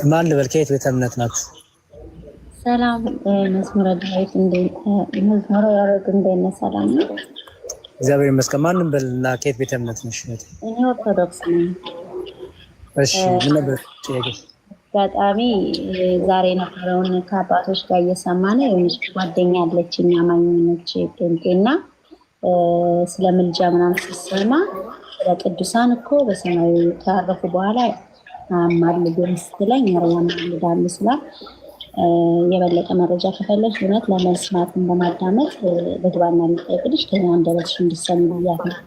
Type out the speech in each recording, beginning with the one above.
ማን ልበል? ከየት ቤተ እምነት ናችሁ? ሰላም መዝሙረ ዳዊት መዝሙረ ያሬድ እንደነ ሰላም ነው። እግዚአብሔር ይመስገን። ማን ልበልና ከየት ቤተ እምነት ነሽ? እኔ ኦርቶዶክስ ነኝ። እሺ ምን ነበር ጥያቄሽ? በጣም ዛሬ ነበረውን ከአባቶች ጋር እየሰማን የሆነች ጓደኛ አለችኝ አማኝ ነች ጴንጤና ስለ ምልጃ ምናምን ስትሰማ ስለ ቅዱሳን እኮ በሰማይ ካረፉ በኋላ አማልደን ስትለኝ ያማልዳሉ ስላት የበለጠ መረጃ ከፈለግሽ እውነት ለመስማት እንደማዳመጥ በግባና ልጠይቅልሽ ከኛ አንደበትሽ እንድትሰሚ ብያት ነው።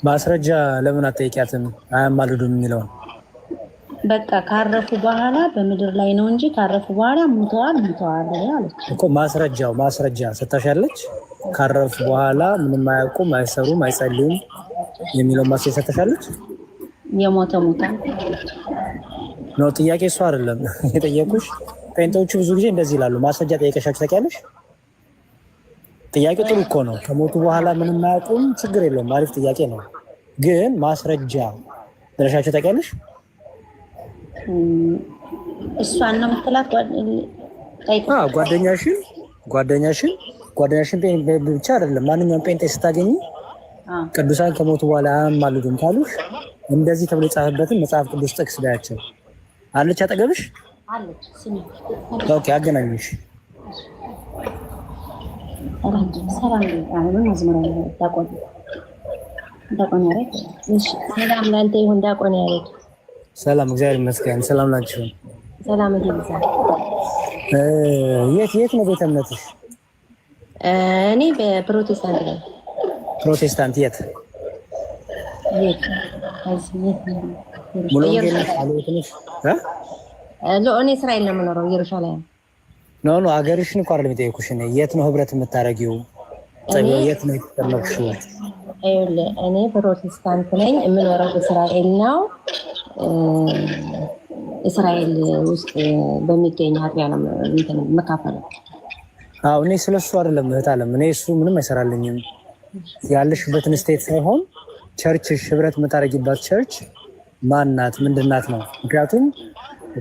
ማስረጃ ለምን አትጠይቂያትም? አያማልዱም የሚለውን በቃ ካረፉ በኋላ በምድር ላይ ነው እንጂ ካረፉ በኋላ ሙተዋል አለች እኮ። ማስረጃ ሰታሻለች። ካረፉ በኋላ ምንም አያውቁም፣ አይሰሩም፣ አይጸልዩም የሚለው ማስረጃ ሰታሻለች። የሞተ ነው ጥያቄ እሱ አይደለም የጠየቁሽ። ጴንጤዎቹ ብዙ ጊዜ እንደዚህ ይላሉ። ማስረጃ ጠይቀሻችሁ ታውቂያለሽ? ጥያቄ ጥሩ እኮ ነው። ከሞቱ በኋላ ምንም አያውቁም፣ ችግር የለውም፣ አሪፍ ጥያቄ ነው። ግን ማስረጃ ብለሻችሁ ታውቂያለሽ? እሷን ነው የምትላት ጓደኛሽን ብቻ አይደለም ማንኛውም ጴንጤ ስታገኝ ቅዱሳን ከሞቱ በኋላ አያማልዱም ካሉሽ እንደዚህ ተብሎ የጻፈበትን መጽሐፍ ቅዱስ ጥቅስ ባያቸው አለች አጠገብሽ? አለች። ኦኬ አገናኝሽ። ሰላም እግዚአብሔር ይመስገን። ሰላም ናችሁ? ሰላም ይብዛል። የት ነው ቤተ እምነትሽ? እኔ በፕሮቴስታንት ነኝ። ፕሮቴስታንት የት? ሙሉ ወንጌል አለውትንሽ እኔ እስራኤል ነው የምኖረው፣ ኢየሩሳሌም። ኖ አገርሽን እንኳን አይደለም የጠየኩሽ። የት ነው ህብረት የምታረጊው? የት ነው የተጠመቅሽው? እኔ ፕሮቴስታንት ነኝ፣ የምኖረው እስራኤል ነው። እስራኤል ውስጥ በሚገኝ አጥቢያ ነው የምካፈለው። አዎ እኔ ስለሱ አይደለም እህት አለም። እኔ እሱ ምንም አይሰራልኝም። ያለሽበትን ስቴት ሳይሆን ቸርችሽ ህብረት የምታረጊባት ቸርች ማናት ምንድናት ነው። ምክንያቱም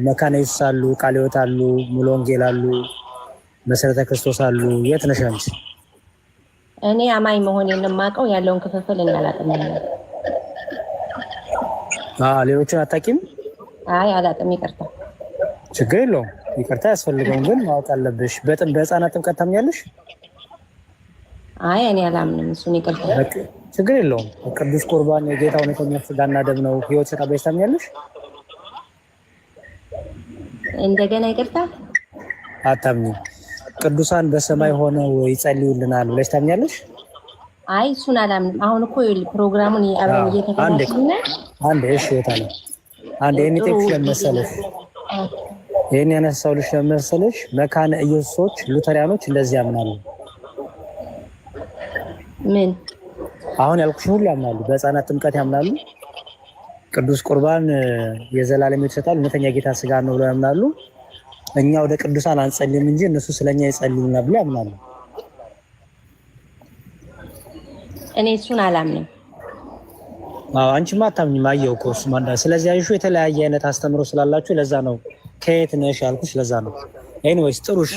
መካነ ኢየሱስ አሉ፣ ቃለ ሕይወት አሉ፣ ሙሉ ወንጌል አሉ፣ መሰረተ ክርስቶስ አሉ። የት ነሽ አንቺ? እኔ አማኝ መሆኔን የማውቀው ያለውን ክፍፍል እናላቅም። ሌሎችን አታውቂም? አይ አላውቅም። ይቅርታ። ችግር የለውም፣ ይቅርታ አያስፈልገውም። ግን ማወቅ አለብሽ። በህፃናት ጥምቀት ታምኛለሽ? አይ እኔ አላምንም። እሱን ይቅርታ። ችግር የለውም። ቅዱስ ቁርባን የጌታ እውነተኛ ስጋና ደም ነው። ህይወት ተቀበልሽ ታምኛለሽ? እንደገና ይቅርታ። አታምኚም? ቅዱሳን በሰማይ ሆነው ይጸልዩልናል ብለሽ ታምኛለሽ? አይ እሱን አላምንም። አሁን እኮ ፕሮግራሙን አብረን እየተከታተልን እሺ ወታለ ይሄን ቴክስ ለመሰለሽ ይሄን ያነሳውልሽ ለመሰለሽ መካነ ኢየሱሶች ሉተሪያኖች እንደዚህ ያምናሉ። ምን አሁን ያልኩሽ ሁሉ ያምናሉ። በህፃናት ጥምቀት ያምናሉ። ቅዱስ ቁርባን የዘላለም ሕይወት ይሰጣል፣ እውነተኛ ጌታ ስጋ ነው ብለው ያምናሉ። እኛ ወደ ቅዱሳን አንጸልይም እንጂ እነሱ ስለኛ ይጸልዩና ብለው ያምናሉ። እኔ እሱን አላምንም። አንቺማ አታምኚም። አየሁ እኮ እሱማ ስለዚህ አይሹ የተለያየ አይነት አስተምሮ ስላላችሁ ለዛ ነው ከየት ነሽ ያልኩሽ፣ ለዛ ነው። ኤኒዌይስ ጥሩ እሺ፣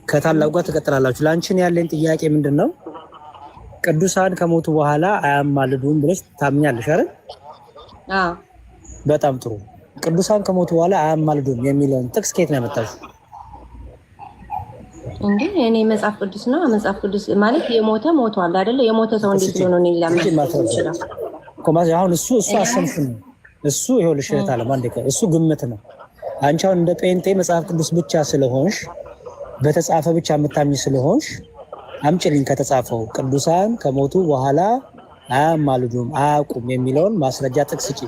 ከታላቁ ጋር ትቀጥላላችሁ። ላንቺን ያለኝ ጥያቄ ምንድነው? ቅዱሳን ከሞቱ በኋላ አያማልዱም ብለሽ ታምኛለሽ አይደል? በጣም ጥሩ። ቅዱሳን ከሞቱ በኋላ አያማልዱም የሚለውን ጥቅስ ከየት ነው ያመጣሽው? እንዴ እኔ መጽሐፍ ቅዱስ ነው። መጽሐፍ ቅዱስ ማለት የሞተ ሞቷል አይደለ? የሞተ ሰው እንዴት ነው ነው ይላል ኮማዚ። አሁን እሱ አሰምሽን ነው። እሱ ይኸውልሽ እህት አንዴ እሱ ግምት ነው። አንቺ አሁን እንደ ጴንጤ መጽሐፍ ቅዱስ ብቻ ስለሆንሽ በተጻፈ ብቻ የምታምኚ ስለሆንሽ አምጪልኝ ከተጻፈው ቅዱሳን ከሞቱ በኋላ አያማልዱም አያውቁም የሚለውን ማስረጃ ጥቅስ ስጪ።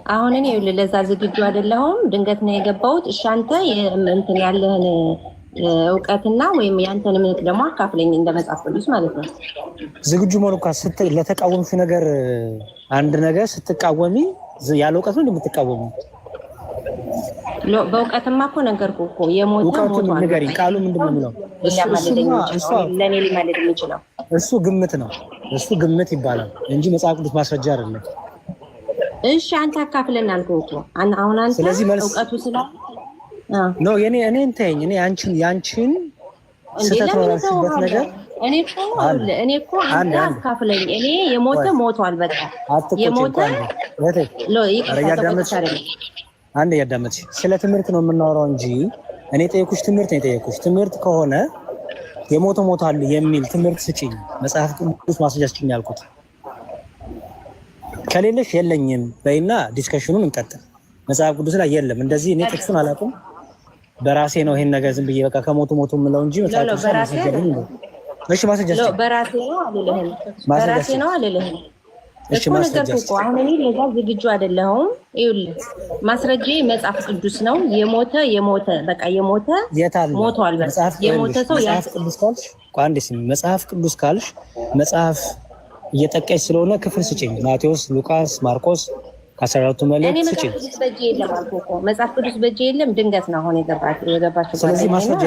አሁን እኔ ለዛ ዝግጁ አይደለሁም። ድንገት ነው የገባሁት። እሺ አንተ እንትን ያለህን እውቀትና ወይም ያንተን እምነት ደግሞ አካፍለኝ እንደ መጽሐፍ ቅዱስ ማለት ነው። ዝግጁ መሆን እኮ ለተቃወምሽ ነገር አንድ ነገር ስትቃወሚ ያለ እውቀት ነው እንደምትቃወሚ። በእውቀትማ እኮ ነገርኩህ እኮ የሞተ እውቀቱን ንገሪኝ። ቃሉ ምንድን ነው የሚለው? ለኔ ሊማልድ የሚችለው እሱ ግምት ነው። እሱ ግምት ይባላል እንጂ መጽሐፍ ቅዱስ ማስረጃ አይደለም። እሺ አንተ አካፍለን አልኩህ እኮ አሁን አንተ እውቀቱ ስላለ ነው የኔ እንተኝ እኔ ያንቺን ስህተት ነው ያልሽበት ነገር እኔ እኮ አንተ አካፍለኝ እኔ የሞተ ሞቷል በቃ የሞተ አንድ ያዳመጥሽ ስለ ትምህርት ነው የምናወራው እንጂ እኔ ጠየኩሽ ትምህርት ነው የጠየኩሽ ትምህርት ከሆነ የሞተ ሞታል የሚል ትምህርት ስጪኝ መጽሐፍ ቅዱስ ማስረጃ ስጪኝ ያልኩት ከሌለሽ የለኝም በይና ዲስከሽኑን እንቀጥል መጽሐፍ ቅዱስ ላይ የለም እንደዚህ እኔ ጥቅሱን አላውቅም በራሴ ነው ይሄን ነገር ዝም ብዬ በቃ ከሞቱ ሞቱ ምለው እንጂ መጽሐፍ ቅዱስ ማስረጃ ነው እሺ ማስረጃ በራሴ ነው አልልህም እሺ ማስረጃ አሁን እኔ ለዛ ዝግጁ አይደለሁም ይኸውልህ ማስረጃዬ መጽሐፍ ቅዱስ ነው የሞተ በቃ የሞተ ሞቷል የሞተ ሰው መጽሐፍ ቅዱስ ካልሽ ቋንዴስ መጽሐፍ ቅዱስ ካልሽ መጽሐፍ እየጠቀሽ ስለሆነ ክፍል ስጪኝ ማቴዎስ ሉቃስ ማርቆስ ከ14ቱ መልእክት ስጪኝ መጽሐፍ ቅዱስ በእጄ የለም ድንገት ነው አሁን የገባችሁ ስለዚህ ማስረጃ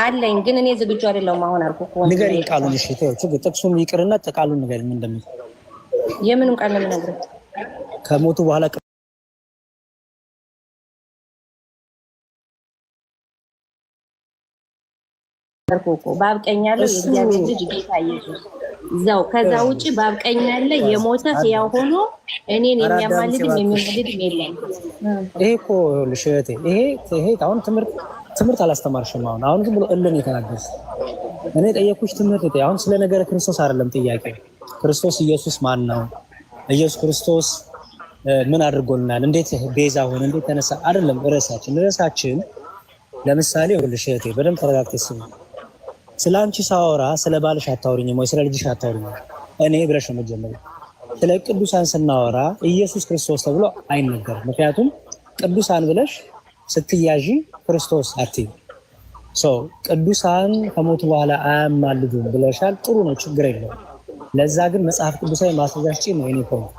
አለኝ ግን እኔ ዝግጁ አይደለሁም አሁን አልኩህ እኮ ንገሪኝ ቃሉን እሺ ተው ጥቅሱን ይቅርና ቃሉን ንገሪኝ ምን እንደሚል የምንም ቃል ነው የምነግርህ ከሞቱ በኋላ ባብቀኛለሁ የእግዚአብሔር ልጅ ጌታ ኢየሱስ እዛው ከዛ ውጪ ባብቀኛለሁ የሞተ ሕያው ሆኖ እኔን የሚያማልድም የሚወልድም የለም ይሄ እኮ ልሽቴ ይሄ አሁን ትምህርት አላስተማርሽም አሁን ዝም ብሎ እልን የተናገርሽ እኔ ጠየኩሽ ትምህርት አሁን ስለ ነገረ ክርስቶስ አይደለም ጥያቄ ክርስቶስ ኢየሱስ ማን ነው ኢየሱስ ክርስቶስ ምን አድርጎልናል እንዴት ቤዛ ሆነ እንዴት ተነሳ አይደለም ርዕሳችን ለምሳሌ ልሽቴ በደንብ ተረጋግተሽ ስሚ ስላንቺ ሳወራ ስለ ባልሽ አታውሪኝም ወይ ስለ ልጅሽ አታውሪኝም እኔ ብለሽ ነው መጀመሪያ ስለ ቅዱሳን ስናወራ ኢየሱስ ክርስቶስ ተብሎ አይነገርም ምክንያቱም ቅዱሳን ብለሽ ስትያዢ ክርስቶስ አትይ ቅዱሳን ከሞቱ በኋላ አያማልዱም ብለሻል ጥሩ ነው ችግር የለውም ለዛ ግን መጽሐፍ ቅዱሳዊ ማስረጃ ነው እኔ ፖይንት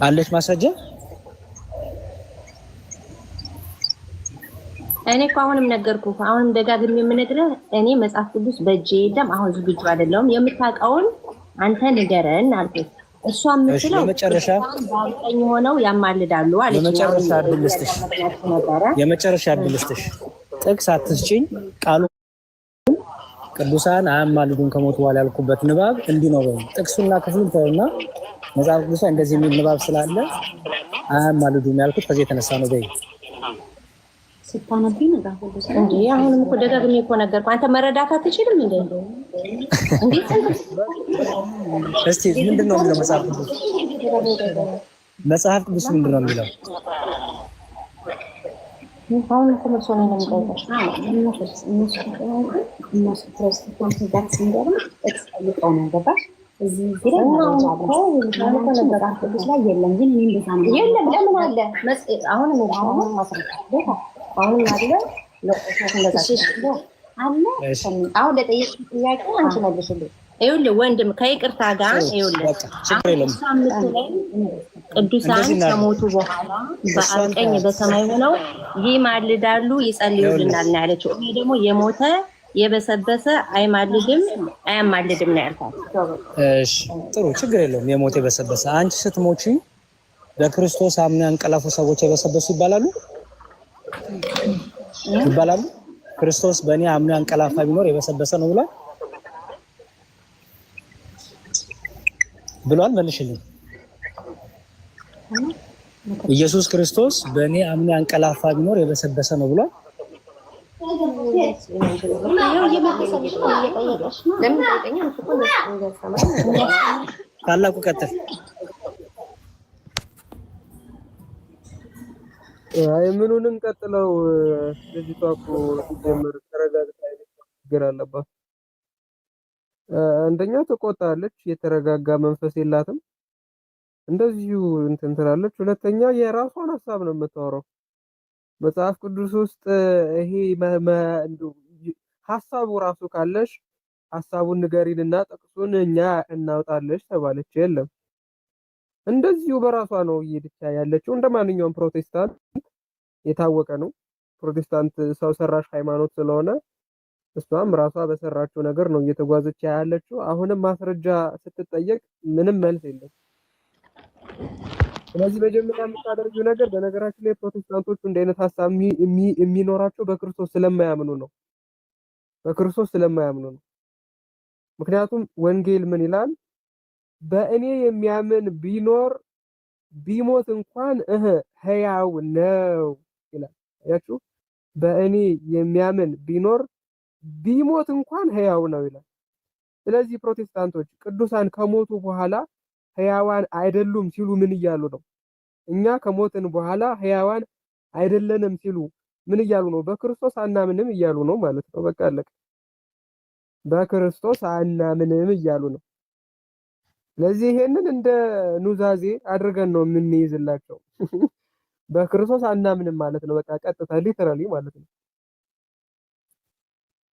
አለሽ ማስረጃ እኔ እኮ አሁንም ነገርኩህ አሁንም ደጋግሜ የምነግርህ እኔ መጽሐፍ ቅዱስ በእጄ የለም አሁን ዝግጁ አይደለሁም የምታውቀውን አንተ ንገረን አልኩህ እሷ የምትለው ለመጨረሻ ባልቀኝ ሆነው ያማልዳሉ አለች የመጨረሻ አድልስትሽ ጥቅስ አትስጪኝ ቃሉ ቅዱሳን አያማልዱም ከሞቱ በኋላ ያልኩበት ንባብ እንዲህ ነው ወይ ጥቅሱና ክፍሉን ተውና መጽሐፍ ቅዱስ እንደዚህ የሚል ንባብ ስላለ አያማልዱም ያልኩት ከዚህ የተነሳ ነው በይ ስታነብኝ መጽሐፍ ቅዱስ እንዴ አሁንም እኮ ደጋግሜ እኮ ነገርኩህ አንተ መረዳት አትችልም እንዴ እስቲ ምንድነው የሚለው መጽሐፍ ቅዱስ ምንድነው የሚለው አሁን እኮ መስሎኝ ነው የሚጠይቀው አሁን ለጠየቅ ጥያቄ አንቺ መልሽልኝ ይኸውልህ ወንድም ከይቅርታ ጋር ይኸውልህ ቅዱሳን ከሞቱ በኋላ በአብቀኝ በሰማይ ሆነው ይማልዳሉ ይጸልዩልናል ነው ያለችው እኔ ደግሞ የሞተ የበሰበሰ አይማልድም አያማልድም ነው ያልኩት እሺ ጥሩ ችግር የለውም የሞተ የበሰበሰ አንቺ ስትሞቺ በክርስቶስ አምነው ያንቀላፉ ሰዎች የበሰበሱ ይባላሉ ክርስቶስ በእኔ አምነው ያንቀላፋ ቢኖር የበሰበሰ ነው ብሏል መልሽልኝ ኢየሱስ ክርስቶስ በእኔ አምነው ያንቀላፋ ቢኖር የበሰበሰ ነው ብሏል ታላቁ ቀጥል ምኑንም ቀጥለው ልጅቷ እኮ ሲጀምር ተረጋግታ ችግር አለባት አንደኛ ተቆጣለች የተረጋጋ መንፈስ የላትም እንደዚሁ እንትን ትላለች ሁለተኛ የራሷን ሐሳብ ነው የምታወራው መጽሐፍ ቅዱስ ውስጥ ይሄ ሐሳቡ ራሱ ካለሽ ሐሳቡን ንገሪንና ጥቅሱን እኛ እናውጣለሽ ተባለች የለም እንደዚሁ በራሷ ነው እየሄደች ያለችው እንደማንኛውም ፕሮቴስታንት የታወቀ ነው ፕሮቴስታንት ሰው ሰራሽ ሃይማኖት ስለሆነ እሷም ራሷ በሰራችው ነገር ነው እየተጓዘች ያለችው። አሁንም ማስረጃ ስትጠየቅ ምንም መልስ የለም። ስለዚህ መጀመሪያ የምታደርጊው ነገር በነገራችን ላይ ፕሮቴስታንቶቹ እንደ አይነት ሐሳብ የሚኖራቸው በክርስቶስ ስለማያምኑ ነው። በክርስቶስ ስለማያምኑ ነው። ምክንያቱም ወንጌል ምን ይላል? በእኔ የሚያምን ቢኖር ቢሞት እንኳን ሕያው ነው ይላል። አያችሁ? በእኔ የሚያምን ቢኖር ቢሞት እንኳን ሕያው ነው ይላል። ስለዚህ ፕሮቴስታንቶች ቅዱሳን ከሞቱ በኋላ ሕያዋን አይደሉም ሲሉ ምን እያሉ ነው? እኛ ከሞትን በኋላ ሕያዋን አይደለንም ሲሉ ምን እያሉ ነው? በክርስቶስ አናምንም እያሉ ነው ማለት ነው። በቃ አለቀ። በክርስቶስ አናምንም እያሉ ነው። ስለዚህ ይሄንን እንደ ኑዛዜ አድርገን ነው የምንይዝላቸው። በክርስቶስ አናምንም ማለት ነው። በቃ ቀጥታ ሊተራሊ ማለት ነው።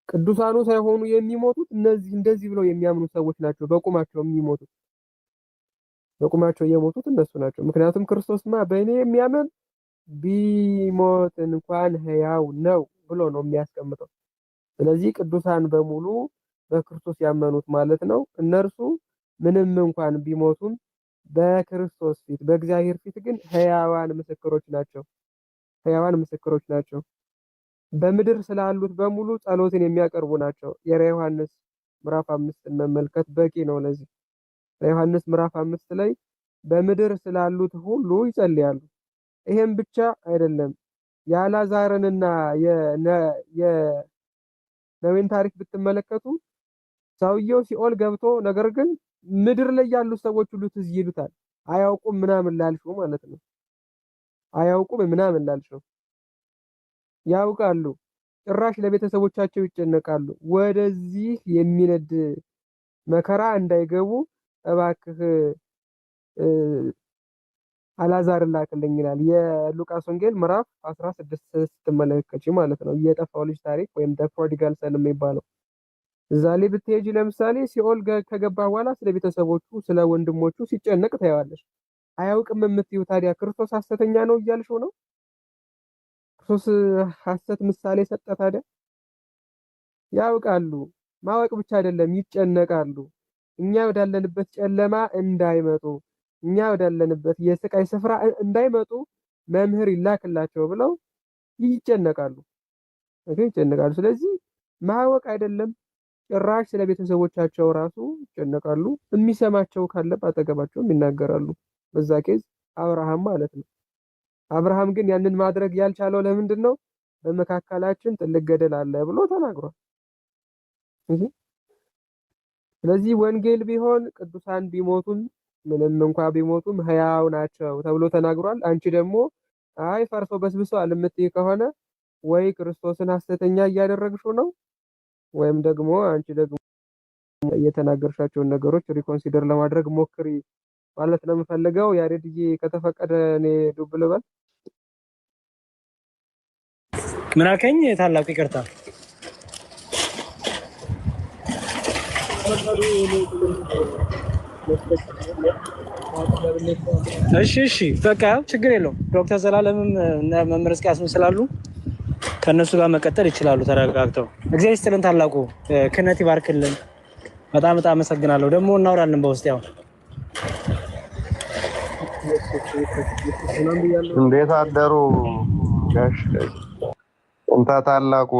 ቅዱሳኑ ሳይሆኑ የሚሞቱት እነዚህ እንደዚህ ብለው የሚያምኑ ሰዎች ናቸው። በቁማቸው የሚሞቱት በቁማቸው የሞቱት እነሱ ናቸው። ምክንያቱም ክርስቶስማ በእኔ የሚያምን ቢሞት እንኳን ሕያው ነው ብሎ ነው የሚያስቀምጠው። ስለዚህ ቅዱሳን በሙሉ በክርስቶስ ያመኑት ማለት ነው። እነርሱ ምንም እንኳን ቢሞቱም በክርስቶስ ፊት በእግዚአብሔር ፊት ግን ሕያዋን ምስክሮች ናቸው። ሕያዋን ምስክሮች ናቸው። በምድር ስላሉት በሙሉ ጸሎትን የሚያቀርቡ ናቸው። የራዕየ ዮሐንስ ምዕራፍ 5 መመልከት በቂ ነው ለዚህ። ዮሐንስ ምዕራፍ 5 ላይ በምድር ስላሉት ሁሉ ይጸልያሉ። ይሄም ብቻ አይደለም። የአልዓዛርንና የነዌን ታሪክ ብትመለከቱ ሰውየው ሲኦል ገብቶ ነገር ግን ምድር ላይ ያሉ ሰዎች ሁሉ ትዝ ይሉታል። አያውቁም ምናምን ላልሽው ማለት ነው። አያውቁም ምናምን ላልሽው ያውቃሉ። ጭራሽ ለቤተሰቦቻቸው ይጨነቃሉ። ወደዚህ የሚነድ መከራ እንዳይገቡ እባክህ አልዓዛርን ላክልኝ ይላል። የሉቃስ ወንጌል ምዕራፍ 16 ስትመለከቺ ማለት ነው። የጠፋው ልጅ ታሪክ ወይም ዘ ፕሮዲጋል ሰን የሚባለው እዛ ላይ ብትሄጂ ለምሳሌ ሲኦል ከገባ በኋላ ስለ ቤተሰቦቹ ስለ ወንድሞቹ ሲጨነቅ ታያለሽ። አያውቅም የምትይው ታዲያ ክርስቶስ ሐሰተኛ ነው እያልሽው ነው? ክርስቶስ ሐሰት ምሳሌ ሰጠ ታዲያ? ያውቃሉ። ማወቅ ብቻ አይደለም ይጨነቃሉ። እኛ ወዳለንበት ጨለማ እንዳይመጡ፣ እኛ ወዳለንበት የስቃይ ስፍራ እንዳይመጡ መምህር ይላክላቸው ብለው ይጨነቃሉ። ይጨነቃሉ። ስለዚህ ማወቅ አይደለም ጭራሽ ስለ ቤተሰቦቻቸው ራሱ ይጨነቃሉ። የሚሰማቸው ካለ አጠገባቸውም ይናገራሉ። በዛ ኬዝ አብርሃም ማለት ነው። አብርሃም ግን ያንን ማድረግ ያልቻለው ለምንድን ነው? በመካከላችን ጥልቅ ገደል አለ ብሎ ተናግሯል። ስለዚህ ወንጌል ቢሆን ቅዱሳን ቢሞቱም ምንም እንኳን ቢሞቱም ሕያው ናቸው ተብሎ ተናግሯል። አንቺ ደግሞ አይ ፈርሶ በስብሷል የምትይ ከሆነ ወይ ክርስቶስን ሐሰተኛ እያደረግሽው ነው ወይም ደግሞ አንቺ ደግሞ የተናገርሻቸውን ነገሮች ሪኮንሲደር ለማድረግ ሞክሪ ማለት ነው የምፈልገው። ያሬድዬ ከተፈቀደ እኔ ዱብ ልበል። ምን አልከኝ? ታላቁ ይቅርታ። እሺ በቃ ችግር የለውም። ዶክተር ዘላለምም እና መምህር እስቂያስም ስላሉ ከነሱ ጋር መቀጠል ይችላሉ ተረጋግተው። እግዚአብሔር ይስጥልን። ታላቁ ክህነት ይባርክልን። በጣም አመሰግናለሁ። ደግሞ እናወራለን በውስጥ ያው። እንዴት አደሩ ጋሽ እንታ ታላቁ?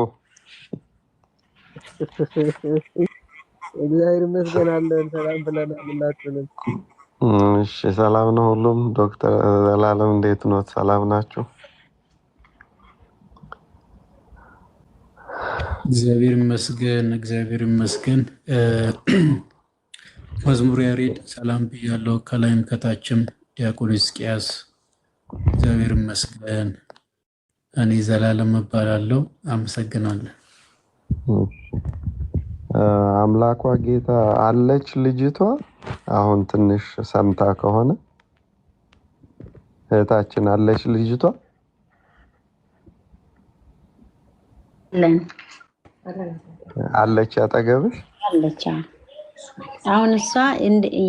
እግዚአብሔር ይመስገን አለን። ሰላም ብለናል ሁላችንም። እሺ ሰላም ነው ሁሉም። ዶክተር ዘላለም እንዴት ነው? ሰላም ናችሁ? እግዚአብሔር ይመስገን፣ እግዚአብሔር ይመስገን። መዝሙር ያሬድ ሰላም ብያለሁ፣ ከላይም ከታችም ዲያቆን እስቂያስ እግዚአብሔር ይመስገን። እኔ ዘላለም እባላለሁ። አመሰግናለሁ። አምላኳ ጌታ አለች ልጅቷ። አሁን ትንሽ ሰምታ ከሆነ እህታችን አለች ልጅቷ አለች አጠገብሽ አለች። አሁን እሷ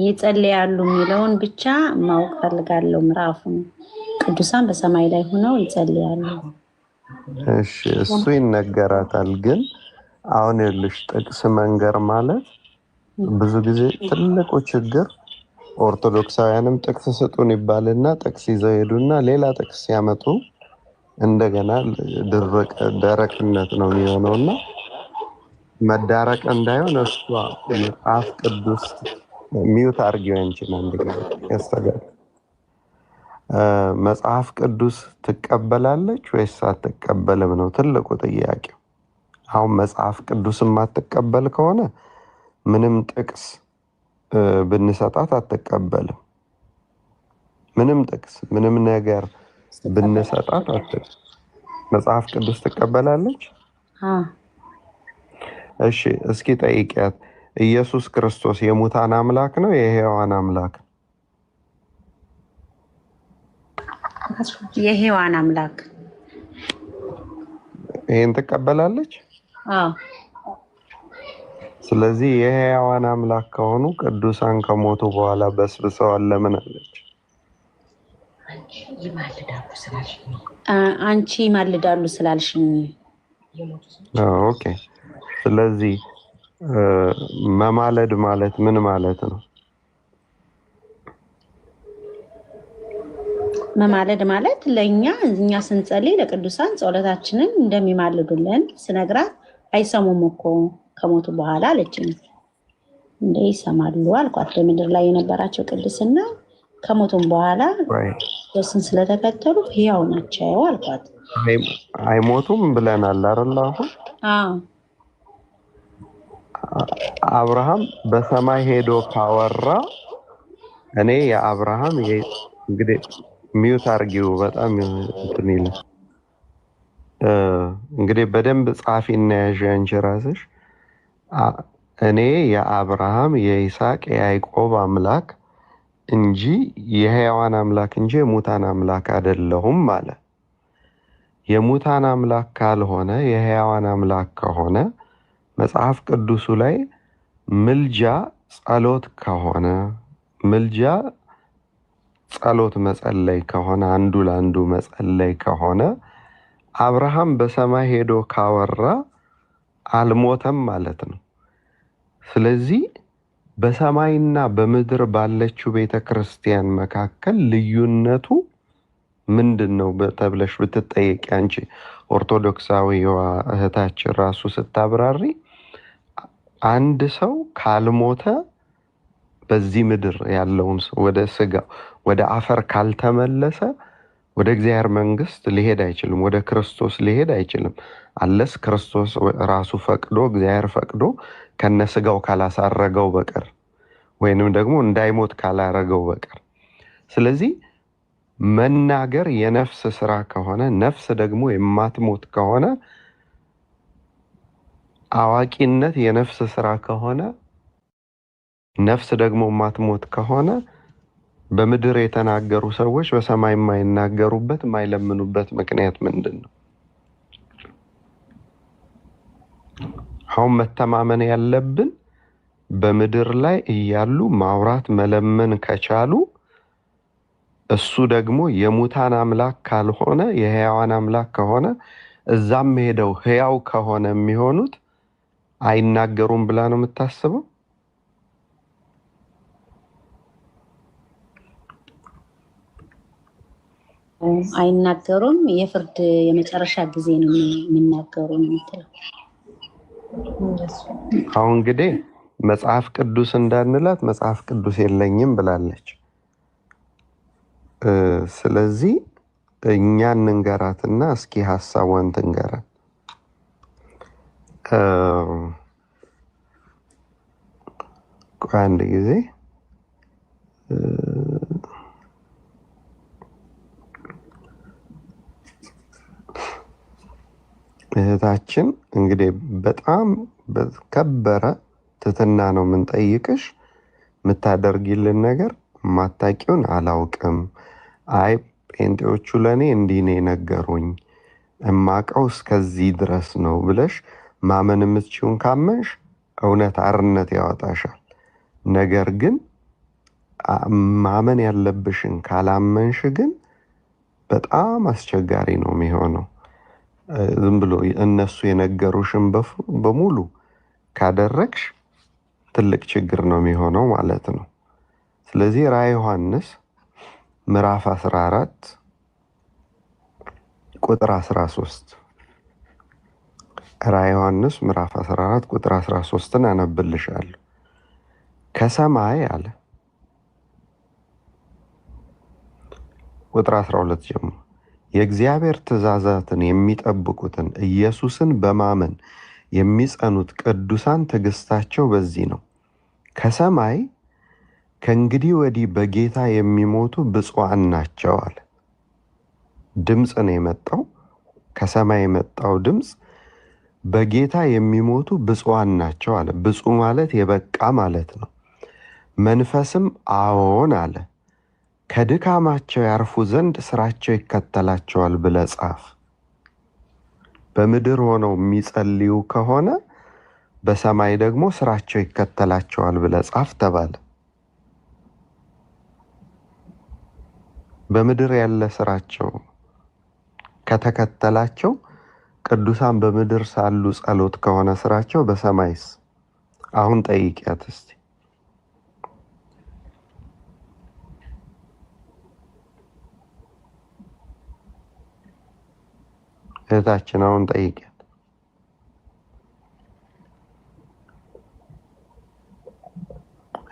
ይጸልያሉ የሚለውን ብቻ ማወቅ ፈልጋለሁ። ምዕራፉን ቅዱሳን በሰማይ ላይ ሆነው ይጸልያሉ። እሺ እሱ ይነገራታል። ግን አሁን ይኸውልሽ ጥቅስ መንገር ማለት ብዙ ጊዜ ትልቁ ችግር ኦርቶዶክሳውያንም ጥቅስ ስጡን ይባልና ጥቅስ ይዘው ሄዱና ሌላ ጥቅስ ሲያመጡ እንደገና ደረቅነት ነው የሚሆነውና መዳረቅ እንዳይሆን እሷ መጽሐፍ ቅዱስ ሚውት አድርጊው አንቺን አንድ ጊዜ ያስተጋባ መጽሐፍ ቅዱስ ትቀበላለች ወይስ አትቀበልም ነው ትልቁ ጥያቄው። አሁን መጽሐፍ ቅዱስን ማትቀበል ከሆነ ምንም ጥቅስ ብንሰጣት አትቀበልም። ምንም ጥቅስ ምንም ነገር ብንሰጣት መጽሐፍ ቅዱስ ትቀበላለች? እሺ እስኪ ጠይቂያት። ኢየሱስ ክርስቶስ የሙታን አምላክ ነው የሕያዋን አምላክ? የሕያዋን አምላክ። ይሄን ትቀበላለች? አዎ። ስለዚህ የሕያዋን አምላክ ከሆኑ ቅዱሳን ከሞቱ በኋላ በስብሰዋል ለምን አለች? አንቺ ይማልዳሉ ስላልሽኝ። ኦኬ። ስለዚህ መማለድ ማለት ምን ማለት ነው? መማለድ ማለት እኛ ስንጸልይ ለቅዱሳን ጸሎታችንን እንደሚማልዱልን ስነግራት አይሰሙም እኮ ከሞቱ በኋላ አለችኝ። እንደ ይሰማሉ አልኳት። በምድር ላይ የነበራቸው ቅድስና ከሞቱም በኋላ ክርስቶስን ስለተከተሉ ሕያው ናቸው አልኳት። አይሞቱም ብለናል አይደል? አሁን አብርሃም በሰማይ ሄዶ ካወራ እኔ የአብርሃም እንግዲህ ሚውት አርጊው በጣም እንትን ይላል። እንግዲህ በደንብ ጻፊ እና ያዥ አንቺ ራስሽ እኔ የአብርሃም የይስሐቅ የያዕቆብ አምላክ እንጂ የሕያዋን አምላክ እንጂ የሙታን አምላክ አይደለሁም ማለት። የሙታን አምላክ ካልሆነ የሕያዋን አምላክ ከሆነ መጽሐፍ ቅዱሱ ላይ ምልጃ ጸሎት ከሆነ ምልጃ ጸሎት መጸለይ ከሆነ አንዱ ለአንዱ መጸለይ ከሆነ አብርሃም በሰማይ ሄዶ ካወራ አልሞተም ማለት ነው። ስለዚህ በሰማይና በምድር ባለችው ቤተክርስቲያን መካከል ልዩነቱ ምንድነው ተብለሽ ብትጠየቂ አንቺ ኦርቶዶክሳዊዋ እህታችን ራሱ ስታብራሪ አንድ ሰው ካልሞተ በዚህ ምድር ያለውን ወደ ስጋ ወደ አፈር ካልተመለሰ ወደ እግዚአብሔር መንግስት ሊሄድ አይችልም፣ ወደ ክርስቶስ ሊሄድ አይችልም። አለስ ክርስቶስ ራሱ ፈቅዶ እግዚአብሔር ፈቅዶ ከነስጋው ካላሳረገው በቀር ወይንም ደግሞ እንዳይሞት ካላረገው በቀር። ስለዚህ መናገር የነፍስ ስራ ከሆነ ነፍስ ደግሞ የማትሞት ከሆነ አዋቂነት የነፍስ ስራ ከሆነ ነፍስ ደግሞ የማትሞት ከሆነ በምድር የተናገሩ ሰዎች በሰማይ የማይናገሩበት የማይለምኑበት ምክንያት ምንድን ነው? አሁን መተማመን ያለብን በምድር ላይ እያሉ ማውራት መለመን ከቻሉ እሱ ደግሞ የሙታን አምላክ ካልሆነ የሕያዋን አምላክ ከሆነ እዛም ሄደው ሕያው ከሆነ የሚሆኑት አይናገሩም ብላ ነው የምታስበው? አይናገሩም። የፍርድ የመጨረሻ ጊዜ ነው የሚናገሩ ነው የምትለው። አሁን እንግዲህ መጽሐፍ ቅዱስ እንዳንላት መጽሐፍ ቅዱስ የለኝም ብላለች። ስለዚህ እኛ እንንገራትና እስኪ ሐሳቧን ትንገራን። አንድ ጊዜ እህታችን እንግዲህ በጣም በከበረ ትትና ነው የምንጠይቅሽ። የምታደርጊልን ነገር ማታቂውን አላውቅም። አይ ጴንጤዎቹ ለኔ እንዲህ ነው የነገሩኝ፣ እማቀው እስከዚህ ድረስ ነው ብለሽ ማመን የምትችውን ካመንሽ እውነት አርነት ያወጣሻል። ነገር ግን ማመን ያለብሽን ካላመንሽ ግን በጣም አስቸጋሪ ነው የሚሆነው። ዝም ብሎ እነሱ የነገሩሽን በሙሉ ካደረግሽ ትልቅ ችግር ነው የሚሆነው ማለት ነው። ስለዚህ ራዕየ ዮሐንስ ምዕራፍ 14 ቁጥር 13 ራዕየ ዮሐንስ ምዕራፍ 14 ቁጥር 13ን አነብልሻለሁ። ከሰማይ አለ ቁጥር 12 ጀምሮ የእግዚአብሔር ትእዛዛትን የሚጠብቁትን ኢየሱስን በማመን የሚጸኑት ቅዱሳን ትዕግስታቸው በዚህ ነው። ከሰማይ ከእንግዲህ ወዲህ በጌታ የሚሞቱ ብፁዓን ናቸው አለ። ድምፅ ነው የመጣው። ከሰማይ የመጣው ድምፅ በጌታ የሚሞቱ ብፁዓን ናቸው አለ። ብፁዕ ማለት የበቃ ማለት ነው። መንፈስም አዎን አለ ከድካማቸው ያርፉ ዘንድ ስራቸው ይከተላቸዋል ብለህ ጻፍ። በምድር ሆነው የሚጸልዩ ከሆነ በሰማይ ደግሞ ስራቸው ይከተላቸዋል ብለህ ጻፍ ተባለ። በምድር ያለ ስራቸው ከተከተላቸው ቅዱሳን በምድር ሳሉ ጸሎት ከሆነ ስራቸው በሰማይስ? አሁን ጠይቂያት እስቲ። እህታችን አሁን ጠይቂያት።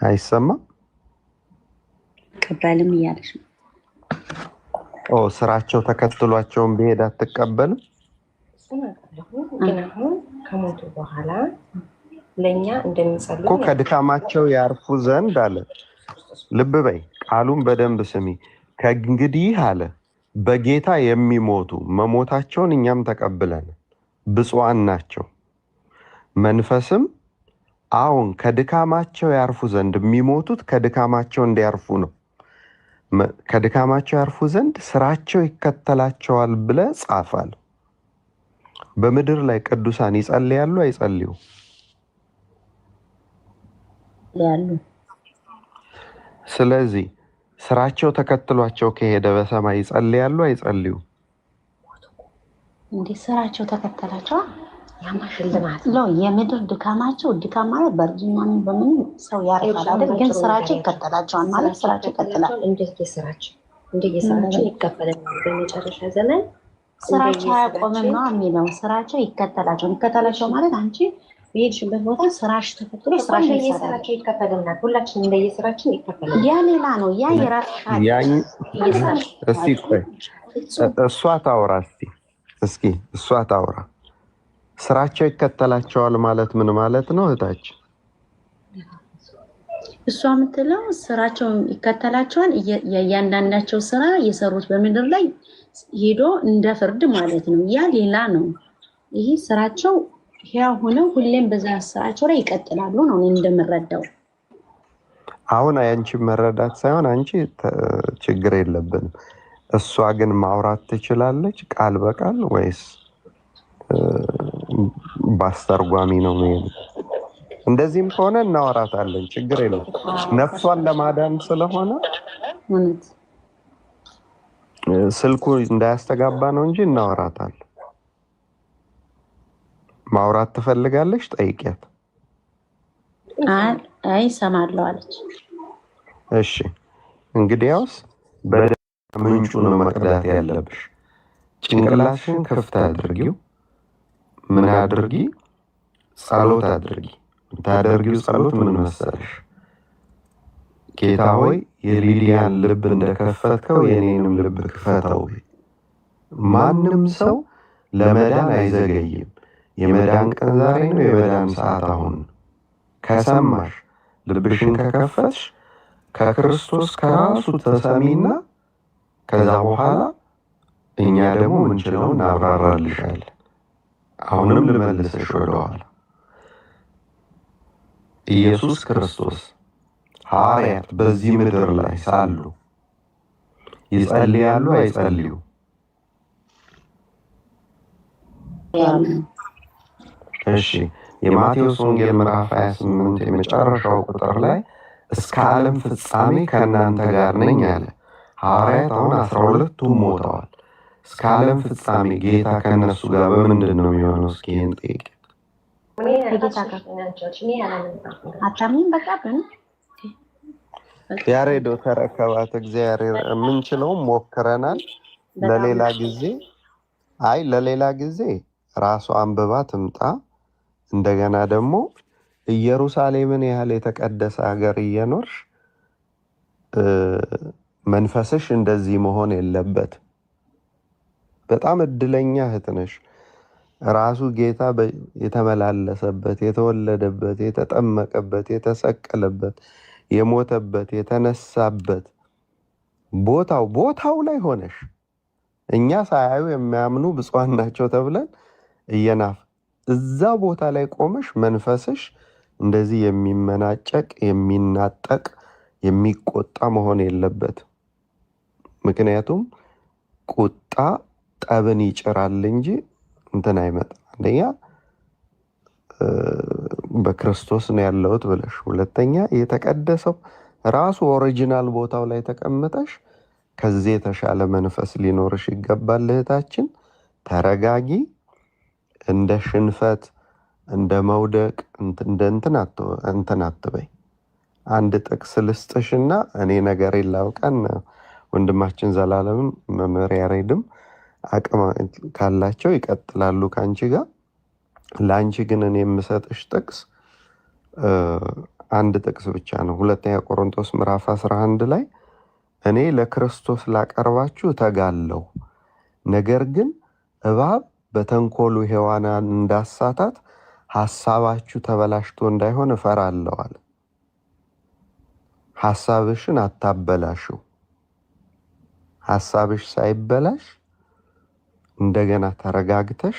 አይሰማም? ቀበልም እያለች ነው። ስራቸው ተከትሏቸውን ቢሄድ አትቀበልም? ግን አሁን ከሞቱ በኋላ ለኛ እንደሚጸልዩ እኮ ከድካማቸው ያርፉ ዘንድ አለ። ልብ በይ፣ ቃሉን በደንብ ስሚ። ከእንግዲህ አለ በጌታ የሚሞቱ መሞታቸውን እኛም ተቀብለን ብፁዓን ናቸው። መንፈስም አሁን ከድካማቸው ያርፉ ዘንድ የሚሞቱት ከድካማቸው እንዲያርፉ ነው። ከድካማቸው ያርፉ ዘንድ ስራቸው ይከተላቸዋል ብለህ ጻፋል። በምድር ላይ ቅዱሳን ይጸልያሉ አይጸልዩ? ያሉ። ስለዚህ ስራቸው ተከትሏቸው ከሄደ በሰማይ ይጸልያሉ አይጸልዩ? እንዴ ስራቸው ተከተላቸው ያማሽልማት ነው። የምድር ድካማቸው ድካም ማለት በርጅና በምን ሰው ያርፋል አይደል? ግን ስራቸው ይከተላቸዋል ማለት ስራቸው ይከተላል። እንደየስራቸው ይከፈላል። በመጨረሻ ዘመን ስራቸው አያቆምም ነው የሚለው። ስራቸው ይከተላቸው ማለት አንቺ በሄድሽበት ቦታ ስራሽ ተከትሎ ስራሽ ይከፈልናል። ሁላችንም እንደየስራችን ይከፈላል። ያ ሌላ ነው። ያ የራስሽ እስቲ ቆይ እሷ ታውራ እስኪ እሷ ታውራ። ስራቸው ይከተላቸዋል ማለት ምን ማለት ነው እህታችን? እሷ የምትለው ስራቸው ይከተላቸዋል። የእያንዳንዳቸው ስራ የሰሩት በምድር ላይ ሄዶ እንደ ፍርድ ማለት ነው። ያ ሌላ ነው። ይሄ ስራቸው ያው ሆነው ሁሌም በዛ ስራቸው ላይ ይቀጥላሉ ነው እንደምረዳው። አሁን አንቺ መረዳት ሳይሆን አንቺ ችግር የለብንም። እሷ ግን ማውራት ትችላለች ቃል በቃል ወይስ ባስተርጓሚ ነው የሚሄድ? እንደዚህም ከሆነ እናወራታለን፣ ችግር የለም። ነፍሷን ለማዳን ስለሆነ ስልኩ እንዳያስተጋባ ነው እንጂ እናወራታለን። ማውራት ትፈልጋለች? ጠይቂያት። አይ ሰማለሁ አለች። እሺ እንግዲያውስ በምንጩ ነው መቅዳት ያለብሽ። ጭንቅላትሽን ክፍት አድርጊው። ምን አድርጊ? ጸሎት አድርጊ። ታደርጊው ጸሎት ምን መሰለሽ? ጌታ ሆይ የሊዲያን ልብ እንደከፈትከው የኔንም ልብ ክፈተው። ማንም ሰው ለመዳን አይዘገይም። የመዳን ቀን ዛሬ ነው። የመዳን ሰዓት አሁን። ከሰማሽ ልብሽን ከከፈትሽ ከክርስቶስ ከራሱ ተሰሚና ከዛ በኋላ እኛ ደግሞ ምንችለው እናብራራልሻለን። አሁንም ልመልስሽ ወደኋላ። ኢየሱስ ክርስቶስ ሐዋርያት በዚህ ምድር ላይ ሳሉ ይጸልያሉ አይጸልዩ? እሺ የማቴዎስ ወንጌል ምዕራፍ 28 የመጨረሻው ቁጥር ላይ እስከ ዓለም ፍጻሜ ከእናንተ ጋር ነኝ አለ። ሐዋርያት አሁን 12ቱም ሞተዋል። እስከ ዓለም ፍጻሜ ጌታ ከነሱ ጋር በምንድን ነው የሚሆነው? እስኪ ይህን ጠይቅ። ያሬዶ ተረከባት። እግዚአብሔር የምንችለውም ሞክረናል። ለሌላ ጊዜ ራሱ አንብባ ትምጣ። እንደገና ደግሞ ኢየሩሳሌምን ያህል የተቀደሰ ሀገር እየኖርሽ መንፈስሽ እንደዚህ መሆን የለበትም። በጣም እድለኛ እህት ነሽ። ራሱ ጌታ የተመላለሰበት፣ የተወለደበት፣ የተጠመቀበት፣ የተሰቀለበት፣ የሞተበት፣ የተነሳበት ቦታው ላይ ሆነሽ እኛ ሳያዩ የሚያምኑ ብፁዓን ናቸው ተብለን እዛ ቦታ ላይ ቆመሽ መንፈስሽ እንደዚህ የሚመናጨቅ፣ የሚናጠቅ፣ የሚቆጣ መሆን የለበትም። ምክንያቱም ቁጣ ጠብን ይጭራል እንጂ እንትን አይመጣም። አንደኛ በክርስቶስ ነው ያለሁት ብለሽ፣ ሁለተኛ የተቀደሰው ራሱ ኦሪጂናል ቦታው ላይ ተቀምጠሽ ከዚህ የተሻለ መንፈስ ሊኖርሽ ይገባል። እህታችን ተረጋጊ። እንደ ሽንፈት እንደ መውደቅ እንትን አትበይ። አንድ ጥቅስ ልስጥሽና እኔ ነገር ላውቀን ወንድማችን ዘላለምም መምህር ያሬድም አቅም ካላቸው ይቀጥላሉ ከአንቺ ጋር። ለአንቺ ግን እኔ የምሰጥሽ ጥቅስ አንድ ጥቅስ ብቻ ነው። ሁለተኛ ቆሮንቶስ ምዕራፍ 11 ላይ እኔ ለክርስቶስ ላቀርባችሁ እተጋለሁ፣ ነገር ግን እባብ በተንኮሉ ሔዋንን እንዳሳታት ሐሳባችሁ ተበላሽቶ እንዳይሆን እፈራለሁ አለ። ሐሳብሽን አታበላሹ። ሐሳብሽ ሳይበላሽ እንደገና ተረጋግተሽ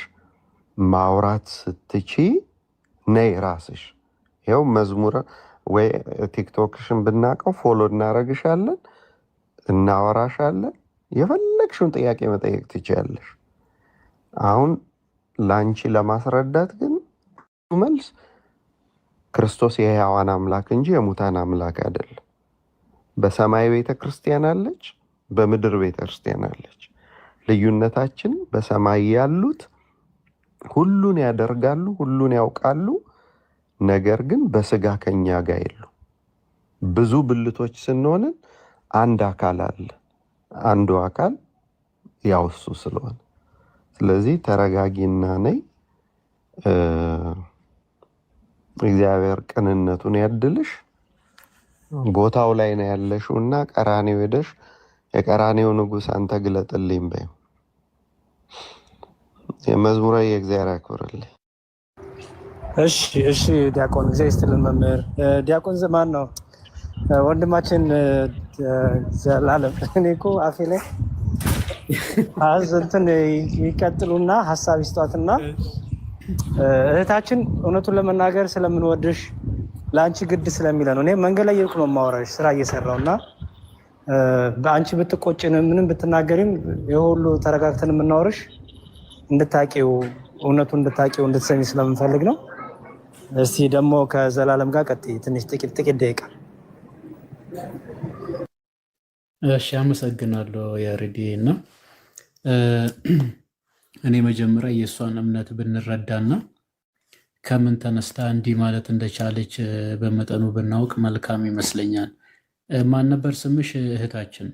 ማውራት ስትቺ ነይ ራስሽ። ይኸው መዝሙር ወይ ቲክቶክሽን ብናቀው ፎሎ እናረግሻለን፣ እናወራሻለን። የፈለግሽውን ጥያቄ መጠየቅ ትችያለሽ። አሁን ላንቺ ለማስረዳት ግን መልስ ክርስቶስ የሕያዋን አምላክ እንጂ የሙታን አምላክ አይደለም። በሰማይ ቤተክርስቲያን አለች፣ በምድር ቤተክርስቲያን አለች። ልዩነታችን በሰማይ ያሉት ሁሉን ያደርጋሉ፣ ሁሉን ያውቃሉ፣ ነገር ግን በስጋ ከኛ ጋር የሉ። ብዙ ብልቶች ስንሆንን አንድ አካል አለ። አንዱ አካል ያው እሱ ስለሆነ ስለዚህ ተረጋጊና ነይ። እግዚአብሔር ቅንነቱን ያድልሽ። ቦታው ላይ ነው ያለሽው እና ቀራኔው ሄደሽ የቀራኔው ንጉሥ አንተ ግለጥልኝ በይው። የመዝሙረ የእግዚአብሔር ያክብርልኝ። እሺ ዲያቆን እግዚአብሔር ይስጥልን። መምህር ዲያቆን ማን ነው? ወንድማችን ዘላለም። እኔ እኮ አፌ ላይ እንትን ይቀጥሉና ሀሳብ ይስጧትና እህታችን እውነቱን ለመናገር ስለምንወድሽ ለአንቺ ግድ ስለሚለ ነው። እኔ መንገድ ላይ የልኩ ነው የማወራሽ ስራ እየሰራው እና በአንቺ ብትቆጭን ምንም ብትናገሪም የሁሉ ተረጋግተን የምናወርሽ እንድታቂው እውነቱን እንድታቂው እንድትሰሚ ስለምንፈልግ ነው። እስቲ ደግሞ ከዘላለም ጋር ቀጥይ ትንሽ ጥቂት ደቂቃ። እሺ አመሰግናለሁ ያሬዲ። እና እኔ መጀመሪያ የእሷን እምነት ብንረዳና ከምን ተነስታ እንዲህ ማለት እንደቻለች በመጠኑ ብናውቅ መልካም ይመስለኛል። ማን ነበር ስምሽ እህታችን?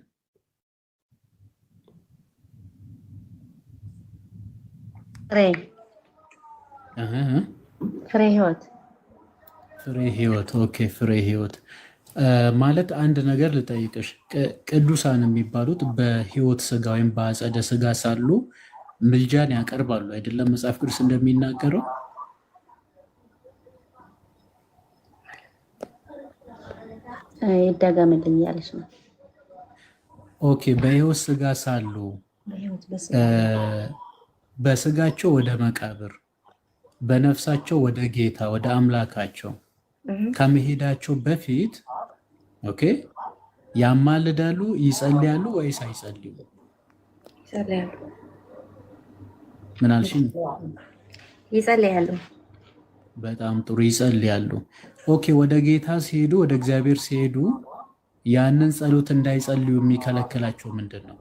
ፍሬ ህይወት። ፍሬ ህይወት። ኦኬ ፍሬ ህይወት ማለት አንድ ነገር ልጠይቅሽ። ቅዱሳን የሚባሉት በህይወት ስጋ ወይም በአጸደ ስጋ ሳሉ ምልጃን ያቀርባሉ አይደለም? መጽሐፍ ቅዱስ እንደሚናገረው ይደገምልኝ ያለች ነው። ኦኬ በህይወት ስጋ ሳሉ በስጋቸው ወደ መቃብር በነፍሳቸው ወደ ጌታ ወደ አምላካቸው ከመሄዳቸው በፊት ኦኬ ያማልዳሉ፣ ይጸልያሉ ወይስ አይጸልዩ? ይጸልያሉ። ምን አልሽኝ? ይጸልያሉ። በጣም ጥሩ ይጸልያሉ። ኦኬ ወደ ጌታ ሲሄዱ ወደ እግዚአብሔር ሲሄዱ ያንን ጸሎት እንዳይጸልዩ የሚከለክላቸው ምንድን ነው?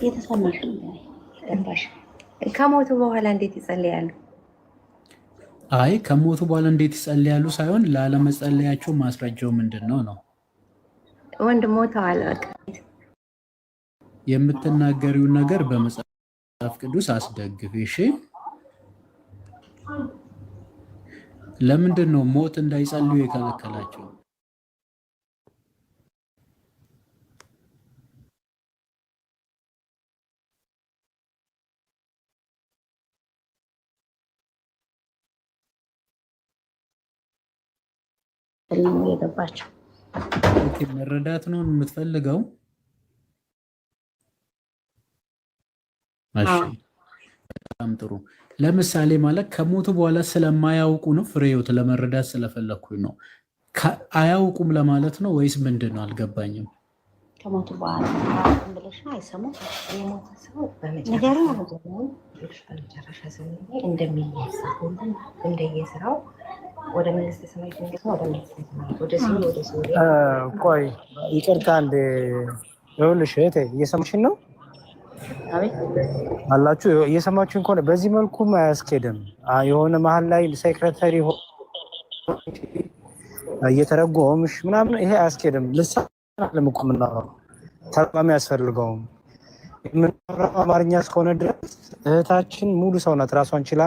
የተሰማሽ ገባሽ? ከሞቱ በኋላ እንዴት ይጸልያሉ? አይ ከሞቱ በኋላ እንዴት ይጸልያሉ ሳይሆን ላለመጸለያቸው ማስረጃው ምንድን ነው ነው ወንድ ሞተዋል። በቃ የምትናገሪውን ነገር በመጽሐፍ ቅዱስ አስደግፍ። እሺ ለምንድን ነው ሞት እንዳይጸልዩ የከለከላቸው? የገባቸው መረዳት ነው የምትፈልገው? እሺ በጣም ጥሩ። ለምሳሌ ማለት ከሞቱ በኋላ ስለማያውቁ ነው ፍሬህይወት? ለመረዳት ስለፈለኩኝ ነው። አያውቁም ለማለት ነው ወይስ ምንድን ነው? አልገባኝም። ከሞቱ በኋላ ብለሽ ነው አይሰሙም። የሞተ ሰው በመጨረሻ ዘመን ላይ እንደሚነሳ ሁሉም እንደየስራው ወደ መንግስተ ሰማያት ወደ ሲኦል ቆይ ይቅርታ አንዴ፣ ይኸውልሽ እህቴ እየሰማሽን ነው አላችሁ? እየሰማችሁን ከሆነ በዚህ መልኩም አያስኬድም። የሆነ መሀል ላይ ሴክሬታሪ እየተረጎምሽ ምናምን ይሄ አያስኬድም። ልሳን ለምቁ የምናወራው ተርጓሚ አያስፈልገውም። የምናወራው አማርኛ እስከሆነ ድረስ እህታችን ሙሉ ሰው ናት፣ ራሷን ችላ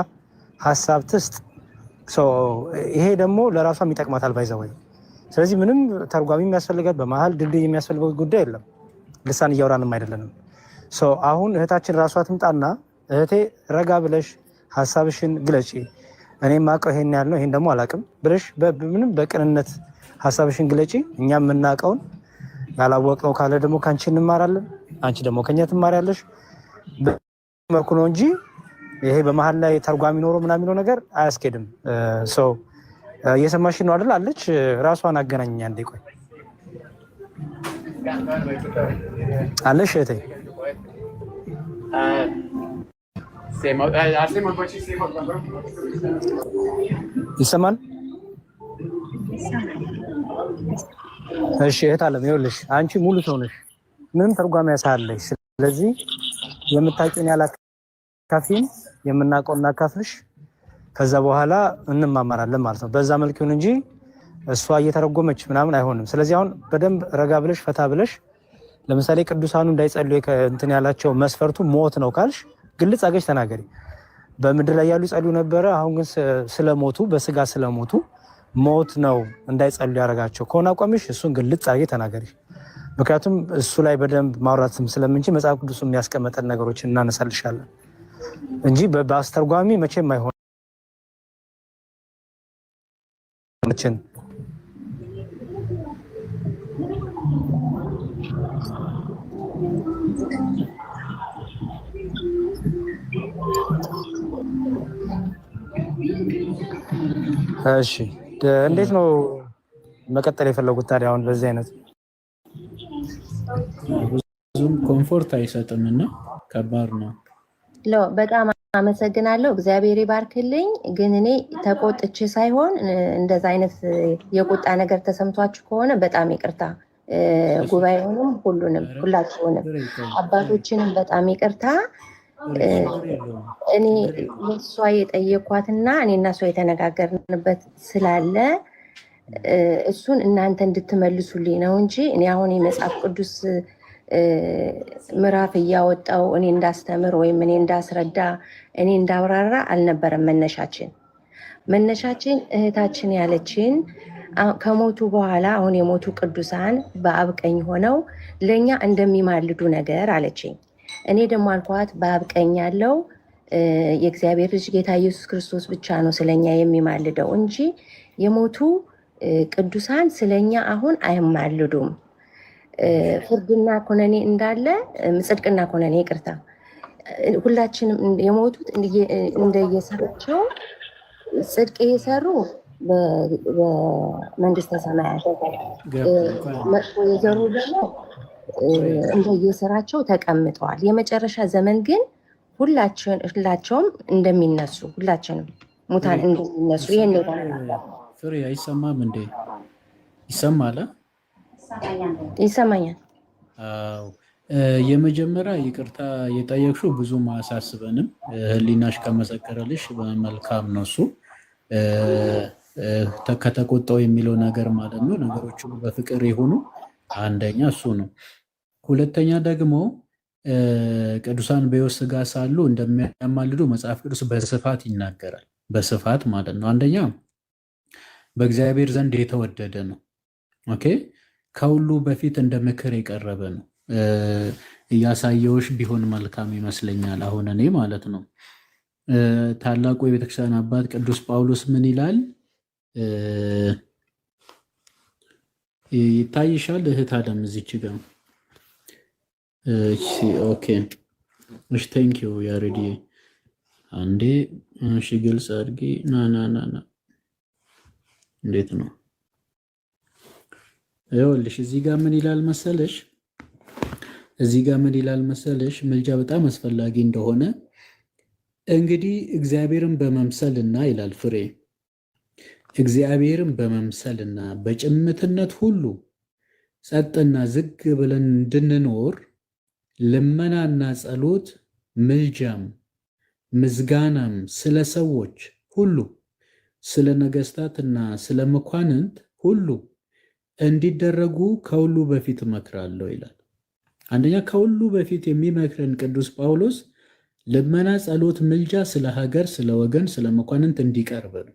ሀሳብ ትስጥ። ይሄ ደግሞ ለራሷም ይጠቅማታል ባይዘወይ። ስለዚህ ምንም ተርጓሚ የሚያስፈልጋት በመሀል ድልድይ የሚያስፈልገው ጉዳይ የለም። ልሳን እያወራንም አይደለንም። አሁን እህታችን ራሷ ትምጣና እህቴ ረጋ ብለሽ ሀሳብሽን ግለጪ። እኔ ማውቀው ይሄን ያህል ነው፣ ይሄን ደግሞ አላውቅም ብለሽ ምንም በቅንነት ሀሳብሽን ግለጪ። እኛ የምናውቀውን ያላወቅነው ካለ ደግሞ ከአንቺ እንማራለን፣ አንቺ ደግሞ ከኛ ትማሪያለሽ። መልኩ ነው እንጂ ይሄ በመሀል ላይ ተርጓሚ ኖሮ ምናምን የሚለው ነገር አያስኬድም። እየሰማሽ ነው አይደል? አለች ራሷን አገናኘኝ አንዴ። ቆይ አለሽ እህቴ? ይሰማል? እሺ እህት አለም ይኸውልሽ፣ አንቺ ሙሉ ሰው ነሽ፣ ምንም ተርጓሚ ያሳለሽ። ስለዚህ የምታውቂውን ያላካፊን የምናውቀውን እናካፍልሽ፣ ከዛ በኋላ እንማማራለን ማለት ነው። በዛ መልክ ይሁን እንጂ እሷ እየተረጎመች ምናምን አይሆንም። ስለዚህ አሁን በደንብ ረጋ ብለሽ ፈታ ብለሽ ለምሳሌ ቅዱሳኑ እንዳይጸልዩ እንትን ያላቸው መስፈርቱ ሞት ነው ካልሽ ግልጽ አገሽ ተናገሪ። በምድር ላይ ያሉ ይጸልዩ ነበረ፣ አሁን ግን ስለሞቱ በስጋ ስለሞቱ ሞት ነው እንዳይጸልዩ ያደረጋቸው ከሆነ አቋምሽ እሱን ግልጽ አገ ተናገሪ። ምክንያቱም እሱ ላይ በደንብ ማውራትም ስለምንችል መጽሐፍ ቅዱስ የሚያስቀመጠን ነገሮችን እናነሳልሻለን እንጂ በአስተርጓሚ መቼም አይሆን። እሺ እንዴት ነው መቀጠል የፈለጉት ታዲያ? አሁን በዚህ አይነት ብዙም ኮምፎርት አይሰጥምና ከባድ ነው። በጣም አመሰግናለሁ። እግዚአብሔር ይባርክልኝ። ግን እኔ ተቆጥቼ ሳይሆን እንደዛ አይነት የቁጣ ነገር ተሰምቷችሁ ከሆነ በጣም ይቅርታ። ጉባኤውንም ሁላችሁንም አባቶችንም በጣም ይቅርታ። እኔ እሷ የጠየኳትና እኔና እሷ የተነጋገርንበት ስላለ እሱን እናንተ እንድትመልሱልኝ ነው እንጂ እኔ አሁን የመጽሐፍ ቅዱስ ምዕራፍ እያወጣው እኔ እንዳስተምር ወይም እኔ እንዳስረዳ እኔ እንዳብራራ አልነበረም መነሻችን እህታችን ያለችን ከሞቱ በኋላ አሁን የሞቱ ቅዱሳን በአብ ቀኝ ሆነው ለእኛ እንደሚማልዱ ነገር አለችኝ። እኔ ደግሞ አልኳት በአብ ቀኝ ያለው የእግዚአብሔር ልጅ ጌታ ኢየሱስ ክርስቶስ ብቻ ነው ስለኛ የሚማልደው እንጂ የሞቱ ቅዱሳን ስለኛ አሁን አይማልዱም። ፍርድና ኮነኔ እንዳለ ጽድቅና ኮነኔ ይቅርታ፣ ሁላችንም የሞቱት እንደየሰራቸው ጽድቅ የሰሩ በመንግስተ ሰማያት፣ መጥፎ የዘሩ ደግሞ እንደየስራቸው ተቀምጠዋል። የመጨረሻ ዘመን ግን ሁላቸውም እንደሚነሱ ሁላችንም ሙታን እንደሚነሱ ይሄን ፍሬ አይሰማም እንዴ? ይሰማል? ይሰማኛል። አዎ የመጀመሪያ ይቅርታ የጠየቅሽው ብዙም አያሳስበንም። ህሊናሽ ከመሰከረልሽ መልካም ነው። እሱ ከተቆጣው የሚለው ነገር ማለት ነው። ነገሮች ሁሉ በፍቅር የሆኑ አንደኛ እሱ ነው። ሁለተኛ ደግሞ ቅዱሳን በሕይወት ሥጋ ሳሉ እንደሚያማልዱ መጽሐፍ ቅዱስ በስፋት ይናገራል። በስፋት ማለት ነው። አንደኛ በእግዚአብሔር ዘንድ የተወደደ ነው። ኦኬ፣ ከሁሉ በፊት እንደ ምክር የቀረበ ነው። እያሳየውሽ ቢሆን መልካም ይመስለኛል። አሁን እኔ ማለት ነው ታላቁ የቤተክርስቲያን አባት ቅዱስ ጳውሎስ ምን ይላል? ይታይሻል እህት አለም እዚች ጋር ኦኬ። እሺ ቴንክ ዩ ያሬዲ። አንዴ እሺ ግልጽ አድርጊ። ና እንዴት ነው? ይኸውልሽ እዚህ ጋር ምን ይላል መሰለሽ? እዚህ ጋር ምን ይላል መሰለሽ? ምልጃ በጣም አስፈላጊ እንደሆነ እንግዲህ እግዚአብሔርን በመምሰልና ይላል ፍሬ እግዚአብሔርን በመምሰልና በጭምትነት ሁሉ ጸጥና ዝግ ብለን እንድንኖር ልመናና ጸሎት፣ ምልጃም ምስጋናም ስለ ሰዎች ሁሉ፣ ስለ ነገስታትና ስለ መኳንንት ሁሉ እንዲደረጉ ከሁሉ በፊት እመክራለሁ ይላል። አንደኛ ከሁሉ በፊት የሚመክረን ቅዱስ ጳውሎስ ልመና፣ ጸሎት፣ ምልጃ ስለ ሀገር፣ ስለ ወገን፣ ስለ መኳንንት እንዲቀርብ ነው።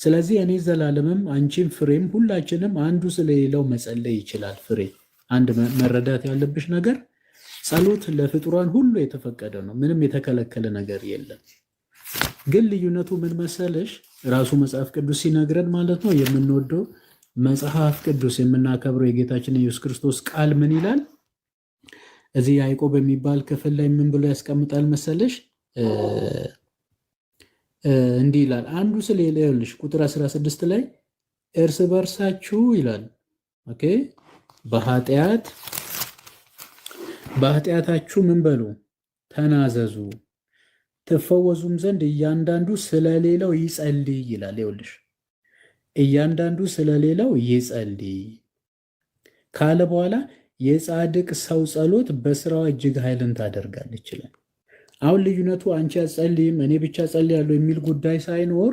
ስለዚህ እኔ ዘላለምም አንቺም ፍሬም ሁላችንም አንዱ ስለሌላው መጸለይ ይችላል። ፍሬ አንድ መረዳት ያለብሽ ነገር ጸሎት ለፍጡራን ሁሉ የተፈቀደ ነው። ምንም የተከለከለ ነገር የለም። ግን ልዩነቱ ምን መሰለሽ? ራሱ መጽሐፍ ቅዱስ ሲነግረን ማለት ነው የምንወደው መጽሐፍ ቅዱስ የምናከብረው የጌታችን ኢየሱስ ክርስቶስ ቃል ምን ይላል? እዚህ ያዕቆብ የሚባል ክፍል ላይ ምን ብሎ ያስቀምጣል መሰለሽ? እንዲህ ይላል። አንዱ ስለሌላ ይኸውልሽ ቁጥር 16 ላይ እርስ በርሳችሁ ይላል። ኦኬ በኃጢአታችሁ ምን በሉ ተናዘዙ፣ ትፈወዙም ዘንድ እያንዳንዱ ስለሌላው ይጸልይ ይላል። ይኸውልሽ እያንዳንዱ ስለሌላው ይጸልይ ካለ በኋላ የጻድቅ ሰው ጸሎት በስራዋ እጅግ ኃይልን ታደርጋለች ይላል። አሁን ልዩነቱ አንቺ አጸልይም እኔ ብቻ ጸልያለሁ የሚል ጉዳይ ሳይኖር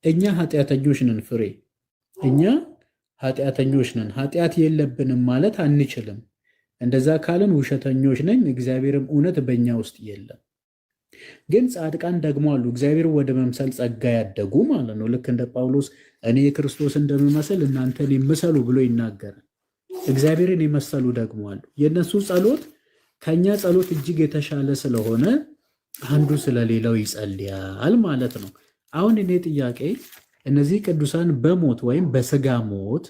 እኛ ኃጢአተኞች ነን። ፍሬ እኛ ኃጢአተኞች ነን። ኃጢአት የለብንም ማለት አንችልም። እንደዛ ካልን ውሸተኞች ነን፣ እግዚአብሔርም እውነት በእኛ ውስጥ የለም። ግን ጻድቃን ደግሞ አሉ፣ እግዚአብሔር ወደ መምሰል ጸጋ ያደጉ ማለት ነው። ልክ እንደ ጳውሎስ እኔ ክርስቶስ እንደምመስል እናንተን ይምሰሉ ብሎ ይናገራል። እግዚአብሔርን የመሰሉ ደግሞ አሉ። የእነሱ ጸሎት ከኛ ጸሎት እጅግ የተሻለ ስለሆነ አንዱ ስለሌላው ይጸልያል ማለት ነው። አሁን እኔ ጥያቄ እነዚህ ቅዱሳን በሞት ወይም በስጋ ሞት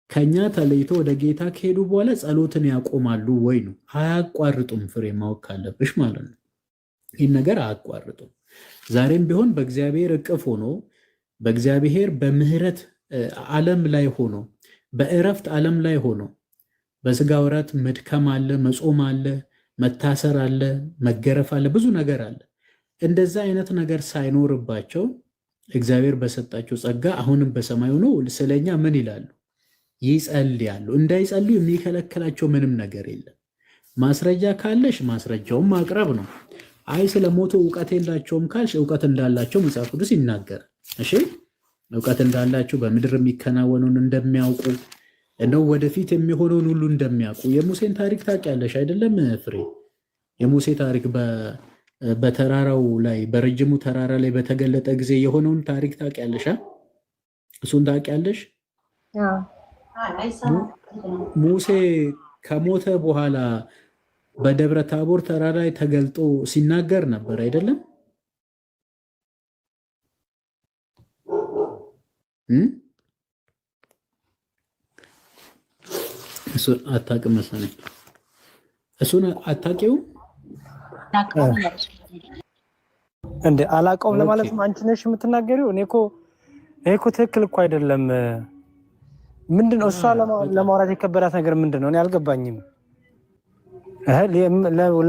ከኛ ተለይቶ ወደ ጌታ ከሄዱ በኋላ ጸሎትን ያቆማሉ ወይ ነው? አያቋርጡም። ፍሬ ማወቅ ካለብሽ ማለት ነው ይህን ነገር አያቋርጡም። ዛሬም ቢሆን በእግዚአብሔር እቅፍ ሆኖ በእግዚአብሔር በምህረት ዓለም ላይ ሆኖ በእረፍት ዓለም ላይ ሆኖ በስጋ ወራት መድከም አለ፣ መጾም አለ፣ መታሰር አለ፣ መገረፍ አለ፣ ብዙ ነገር አለ። እንደዛ አይነት ነገር ሳይኖርባቸው እግዚአብሔር በሰጣቸው ጸጋ አሁንም በሰማይ ሆኖ ስለኛ ምን ይላሉ? ይጸልያሉ። እንዳይጸልዩ የሚከለክላቸው ምንም ነገር የለም። ማስረጃ ካለሽ ማስረጃውን ማቅረብ ነው። አይ ስለ ሞቱ እውቀት የላቸውም ካልሽ እውቀት እንዳላቸው መጽሐፍ ቅዱስ ይናገራል። እሺ እውቀት እንዳላቸው በምድር የሚከናወኑን እንደሚያውቁ እንደው ወደፊት የሚሆነውን ሁሉ እንደሚያውቁ የሙሴን ታሪክ ታውቂያለሽ አይደለም ፍሬ? የሙሴ ታሪክ በተራራው ላይ በረጅሙ ተራራ ላይ በተገለጠ ጊዜ የሆነውን ታሪክ ታውቂያለሽ? እሱን ታውቂያለሽ? ሙሴ ከሞተ በኋላ በደብረ ታቦር ተራራ ላይ ተገልጦ ሲናገር ነበር አይደለም? እሱን አታውቅም መሰለኝ። እሱን አታውቂውም እንዴ? አላውቀውም ለማለት አንቺ ነሽ የምትናገሪው። እኔ እኮ ትክክል እኮ አይደለም። ምንድነው እሷ ለማውራት የከበዳት ነገር ምንድነው? እኔ አልገባኝም።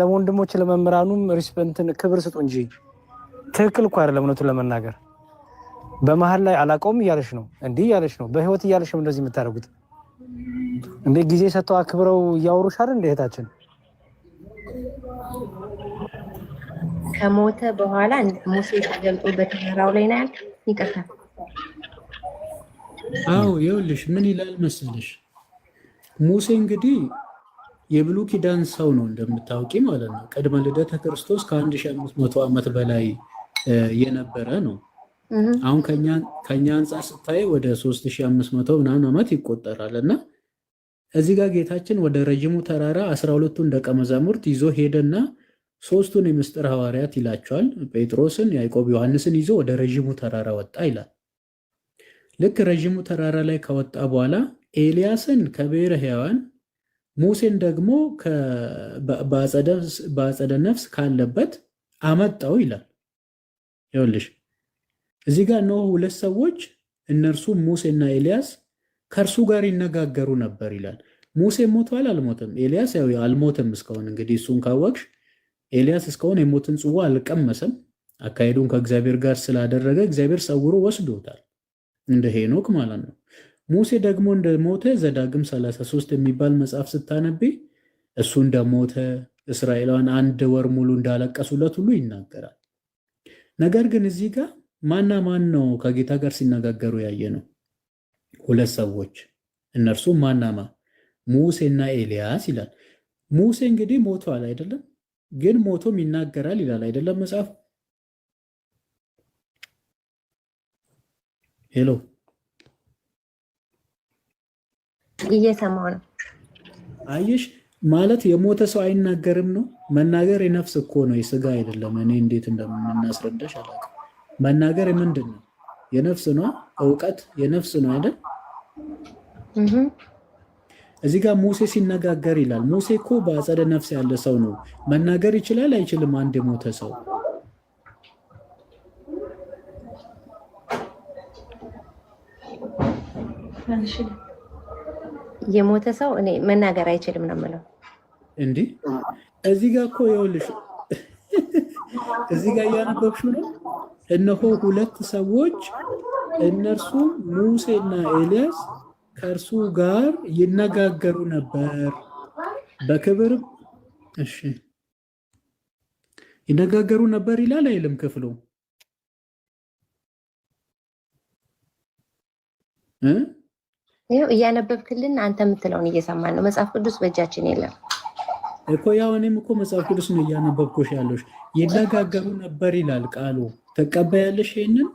ለወንድሞች ለመምህራኑም ሪስፔክትን ክብር ስጡ እንጂ ትክክል እኮ አይደለም። እውነቱን ለመናገር በመሀል ላይ አላውቀውም እያለሽ ነው፣ እንዲህ እያለሽ ነው፣ በህይወት እያለሽ ነው እንደዚህ የምታደርጉት። እንዴ ጊዜ ሰጥተው አክብረው እያወሩሽ አይደል? እህታችን ከሞተ በኋላ ሙሴ ተገልጦ በተራራው ላይ ነው ያልከው? ይቅርታ። አዎ ይኸውልሽ ምን ይላል መሰለሽ፣ ሙሴ እንግዲህ የብሉይ ኪዳን ሰው ነው እንደምታውቂ ማለት ነው። ቅድመ ልደተ ክርስቶስ ከ1500 ዓመት በላይ የነበረ ነው። አሁን ከኛ አንጻር ስታይ ወደ 3500 ምናምን ዓመት ይቆጠራል። እና እዚህ ጋር ጌታችን ወደ ረጅሙ ተራራ 12ቱን ደቀ መዛሙርት ይዞ ሄደና ሶስቱን የምስጢር ሐዋርያት ይላቸዋል፣ ጴጥሮስን፣ ያዕቆብ፣ ዮሐንስን ይዞ ወደ ረጅሙ ተራራ ወጣ ይላል። ልክ ረጅሙ ተራራ ላይ ከወጣ በኋላ ኤልያስን ከብሔረ ሕያዋን ሙሴን ደግሞ በአጸደ ነፍስ ካለበት አመጣው ይላል። ይኸውልሽ እዚህ ጋር ነው ሁለት ሰዎች እነርሱ ሙሴና ኤልያስ ከእርሱ ጋር ይነጋገሩ ነበር ይላል። ሙሴ ሞቷል አልሞተም? ኤልያስ ያው አልሞተም እስካሁን። እንግዲህ እሱን ካወቅሽ ኤልያስ እስካሁን የሞትን ጽዋ አልቀመሰም። አካሄዱን ከእግዚአብሔር ጋር ስላደረገ እግዚአብሔር ሰውሮ ወስዶታል፣ እንደ ሄኖክ ማለት ነው። ሙሴ ደግሞ እንደሞተ ዘዳግም 33 የሚባል መጽሐፍ ስታነቢ እሱ እንደሞተ እስራኤላውያን 1 ወር ሙሉ እንዳለቀሱለት ሁሉ ይናገራል። ነገር ግን እዚህ ጋር ማና ማን ነው ከጌታ ጋር ሲነጋገሩ ያየ ነው? ሁለት ሰዎች። እነርሱ ማናማ? ሙሴና ኤልያስ ይላል። ሙሴ እንግዲህ ሞቷል አይደለም? ግን ሞቶም ይናገራል ይላል አይደለም መጽሐፍ? ሄሎ እየሰማሁ ነው። አየሽ ማለት የሞተ ሰው አይናገርም ነው። መናገር የነፍስ እኮ ነው፣ የስጋ አይደለም። እኔ እንዴት እንደምናስረዳሽ አላውቅም። መናገር ምንድን ነው? የነፍስ ነው። እውቀት የነፍስ ነው አይደል? እዚህ ጋር ሙሴ ሲነጋገር ይላል። ሙሴ እኮ በአጸደ ነፍስ ያለ ሰው ነው። መናገር ይችላል አይችልም? አንድ የሞተ ሰው የሞተ ሰው እኔ መናገር አይችልም ነው የምለው። እንዲህ እዚህ ጋር እኮ ይኸውልሽ፣ እዚህ ጋር እያነበብሽው ነው። እነሆ ሁለት ሰዎች እነርሱ ሙሴና ኤልያስ ከእርሱ ጋር ይነጋገሩ ነበር በክብር። እሺ ይነጋገሩ ነበር ይላል አይልም ክፍሉ? ይኸው እያነበብክልን አንተ የምትለውን እየሰማን ነው። መጽሐፍ ቅዱስ በእጃችን የለም እኮ። ያው እኔም እኮ መጽሐፍ ቅዱስ ነው እያነበብኩሽ ያለሽ። ይነጋገሩ ነበር ይላል ቃሉ። ተቀበያለሽ ይሄንን?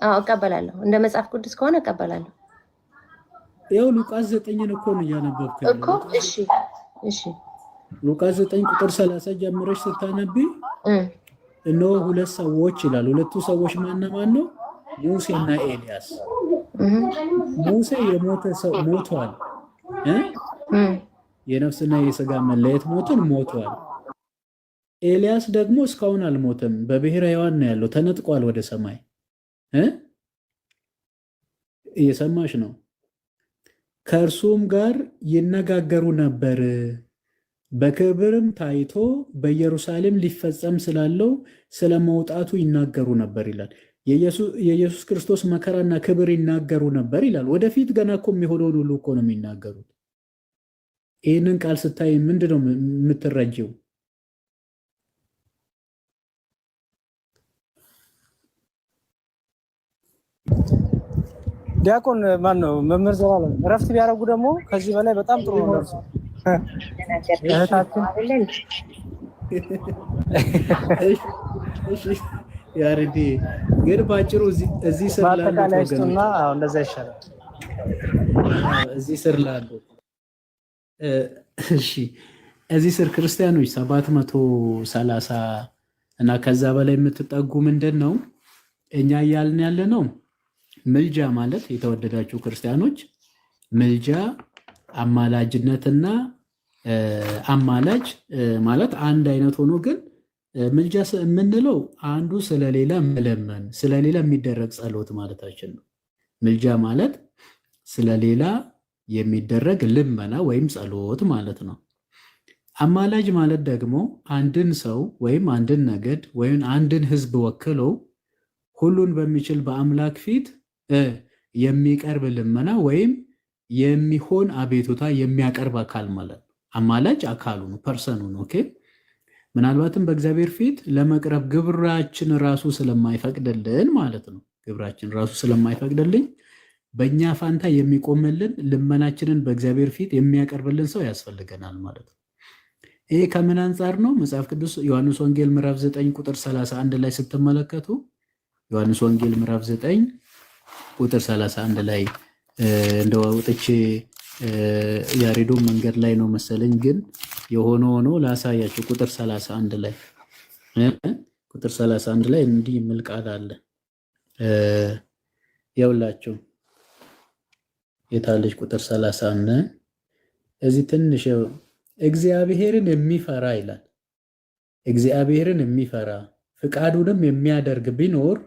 አዎ እቀበላለሁ። እንደ መጽሐፍ ቅዱስ ከሆነ እቀበላለሁ። ያው ሉቃስ 9 እኮ ነው እያነበብክ እኮ። እሺ እሺ። ሉቃስ 9 ቁጥር 30 ጀምረሽ ስታነቢ እነሆ ሁለት ሰዎች ይላል። ሁለቱ ሰዎች ማን ነው? ሙሴና ኤልያስ። ሙሴ የሞተ ሰው ሞቷል፣ የነፍስና የስጋ መለየት ሞትን ሞቷል። ኤልያስ ደግሞ እስካሁን አልሞተም፣ በብሔረ ሕያዋን ነው ያለው፣ ተነጥቋል ወደ ሰማይ። እየሰማሽ ነው? ከእርሱም ጋር ይነጋገሩ ነበር፣ በክብርም ታይቶ በኢየሩሳሌም ሊፈጸም ስላለው ስለ መውጣቱ ይናገሩ ነበር ይላል። የኢየሱስ ክርስቶስ መከራና ክብር ይናገሩ ነበር ይላል። ወደፊት ገና እኮ የሚሆነውን ሁሉ እኮ ነው የሚናገሩት። ይህንን ቃል ስታይ ምንድን ነው የምትረጂው? ዲያቆን ማን ነው? መምህር ዘላለም እረፍት ቢያደርጉ ደግሞ ከዚህ በላይ በጣም ጥሩ ነው። እርሱ ያሬዲ ግን ባጭሩ እዚህ ስር ላሉትና እንደዛ ይሻላል። እዚህ ስር ላሉ እሺ፣ እዚህ ስር ክርስቲያኖች 730 እና ከዛ በላይ የምትጠጉ ምንድን ነው እኛ እያልን ያለ ነው? ምልጃ ማለት የተወደዳችሁ ክርስቲያኖች፣ ምልጃ አማላጅነትና አማላጅ ማለት አንድ አይነት ሆኖ ግን ምልጃ የምንለው አንዱ ስለሌላ መለመን፣ ስለሌላ የሚደረግ ጸሎት ማለታችን ነው። ምልጃ ማለት ስለሌላ የሚደረግ ልመና ወይም ጸሎት ማለት ነው። አማላጅ ማለት ደግሞ አንድን ሰው ወይም አንድን ነገድ ወይም አንድን ሕዝብ ወክለው ሁሉን በሚችል በአምላክ ፊት የሚቀርብ ልመና ወይም የሚሆን አቤቱታ የሚያቀርብ አካል ማለት ነው። አማላጅ አካሉ ነው፣ ፐርሰኑ ነው። ኦኬ ምናልባትም በእግዚአብሔር ፊት ለመቅረብ ግብራችን ራሱ ስለማይፈቅድልን ማለት ነው። ግብራችን ራሱ ስለማይፈቅድልን በእኛ ፋንታ የሚቆምልን ልመናችንን በእግዚአብሔር ፊት የሚያቀርብልን ሰው ያስፈልገናል ማለት ነው። ይሄ ከምን አንጻር ነው? መጽሐፍ ቅዱስ ዮሐንስ ወንጌል ምዕራፍ 9 ቁጥር 31 ላይ ስትመለከቱ ዮሐንስ ወንጌል ምዕራፍ 9 ቁጥር 31 ላይ እንደው አውጥቼ ያሬዶ መንገድ ላይ ነው መሰለኝ፣ ግን የሆነ ሆኖ ላሳያችሁ። ቁጥር 31 ላይ ቁጥር 31 ላይ እንዲህ የሚል ቃል አለ። ያውላችሁ የታለች ቁጥር 31 እዚህ ትንሽ እግዚአብሔርን የሚፈራ ይላል። እግዚአብሔርን የሚፈራ ፍቃዱንም የሚያደርግ ቢኖር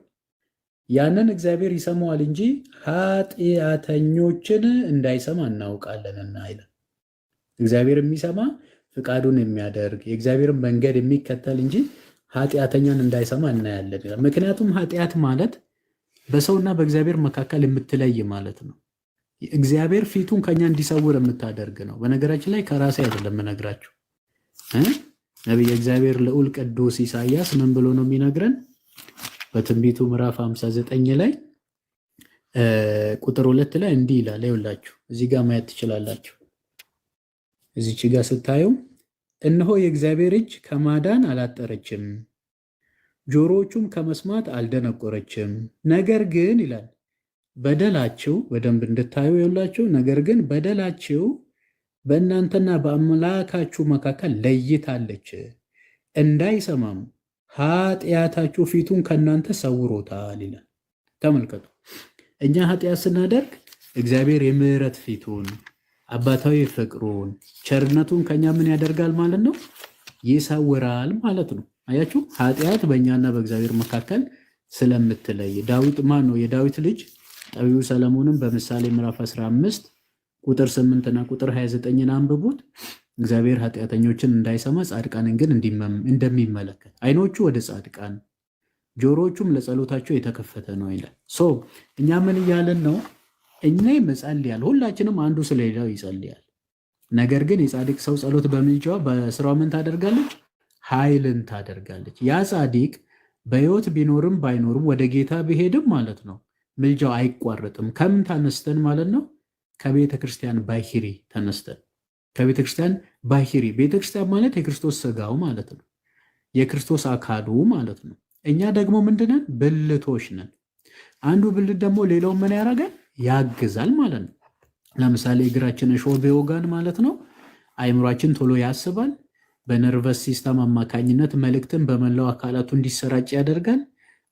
ያንን እግዚአብሔር ይሰማዋል እንጂ ኃጢአተኞችን እንዳይሰማ እናውቃለንና ይላል። እግዚአብሔር የሚሰማ ፍቃዱን የሚያደርግ የእግዚአብሔርን መንገድ የሚከተል እንጂ ኃጢአተኛን እንዳይሰማ እናያለን ይላል። ምክንያቱም ኃጢአት ማለት በሰውና በእግዚአብሔር መካከል የምትለይ ማለት ነው። እግዚአብሔር ፊቱን ከኛ እንዲሰውር የምታደርግ ነው። በነገራችን ላይ ከራሴ አይደለም የምነግራችሁ። ነቢየ እግዚአብሔር ልዑል ቅዱስ ኢሳያስ ምን ብሎ ነው የሚነግረን? በትንቢቱ ምዕራፍ 59 ላይ ቁጥር 2 ላይ እንዲህ ይላል። ይኸውላችሁ እዚህ ጋር ማየት ትችላላችሁ። እዚች ጋር ስታዩ እነሆ የእግዚአብሔር እጅ ከማዳን አላጠረችም፣ ጆሮዎቹም ከመስማት አልደነቆረችም። ነገር ግን ይላል በደላችሁ፣ በደንብ እንድታዩ ይኸውላችሁ፣ ነገር ግን በደላችሁ በእናንተና በአምላካችሁ መካከል ለይታለች፣ እንዳይሰማም ኃጢአታችሁ ፊቱን ከእናንተ ሰውሮታል ይላል። ተመልከቱ፣ እኛ ኃጢአት ስናደርግ እግዚአብሔር የምህረት ፊቱን አባታዊ ፍቅሩን ቸርነቱን ከኛ ምን ያደርጋል ማለት ነው? ይሰውራል ማለት ነው። አያችሁ፣ ኃጢአት በእኛና በእግዚአብሔር መካከል ስለምትለይ ዳዊት ማን ነው? የዳዊት ልጅ ጠቢቡ ሰለሞንም በምሳሌ ምዕራፍ 15 ቁጥር 8 እና ቁጥር 29 አንብቡት። እግዚአብሔር ኃጢአተኞችን እንዳይሰማ ጻድቃንን ግን እንደሚመለከት ዓይኖቹ ወደ ጻድቃን ጆሮዎቹም ለጸሎታቸው የተከፈተ ነው ይላል። እኛ ምን እያለን ነው? እኛ ይጸልያል፣ ሁላችንም አንዱ ስለሌላው ይጸልያል። ነገር ግን የጻድቅ ሰው ጸሎት በምልጃዋ በስራው ምን ታደርጋለች? ኃይልን ታደርጋለች። ያ ጻድቅ በሕይወት ቢኖርም ባይኖርም ወደ ጌታ ቢሄድም ማለት ነው ምልጃው አይቋረጥም። ከምን ተነስተን ማለት ነው? ከቤተ ክርስቲያን ባሕሪ ተነስተን። ከቤተ ክርስቲያን ባሕሪ፣ ቤተ ክርስቲያን ማለት የክርስቶስ ሥጋው ማለት ነው፣ የክርስቶስ አካሉ ማለት ነው። እኛ ደግሞ ምንድነን? ብልቶች ነን። አንዱ ብልት ደግሞ ሌላው ምን ያደርጋል? ያግዛል ማለት ነው። ለምሳሌ እግራችን እሾህ ቢወጋን ማለት ነው አይምሯችን ቶሎ ያስባል። በነርቨስ ሲስተም አማካኝነት መልእክትን በመላው አካላቱ እንዲሰራጭ ያደርጋል።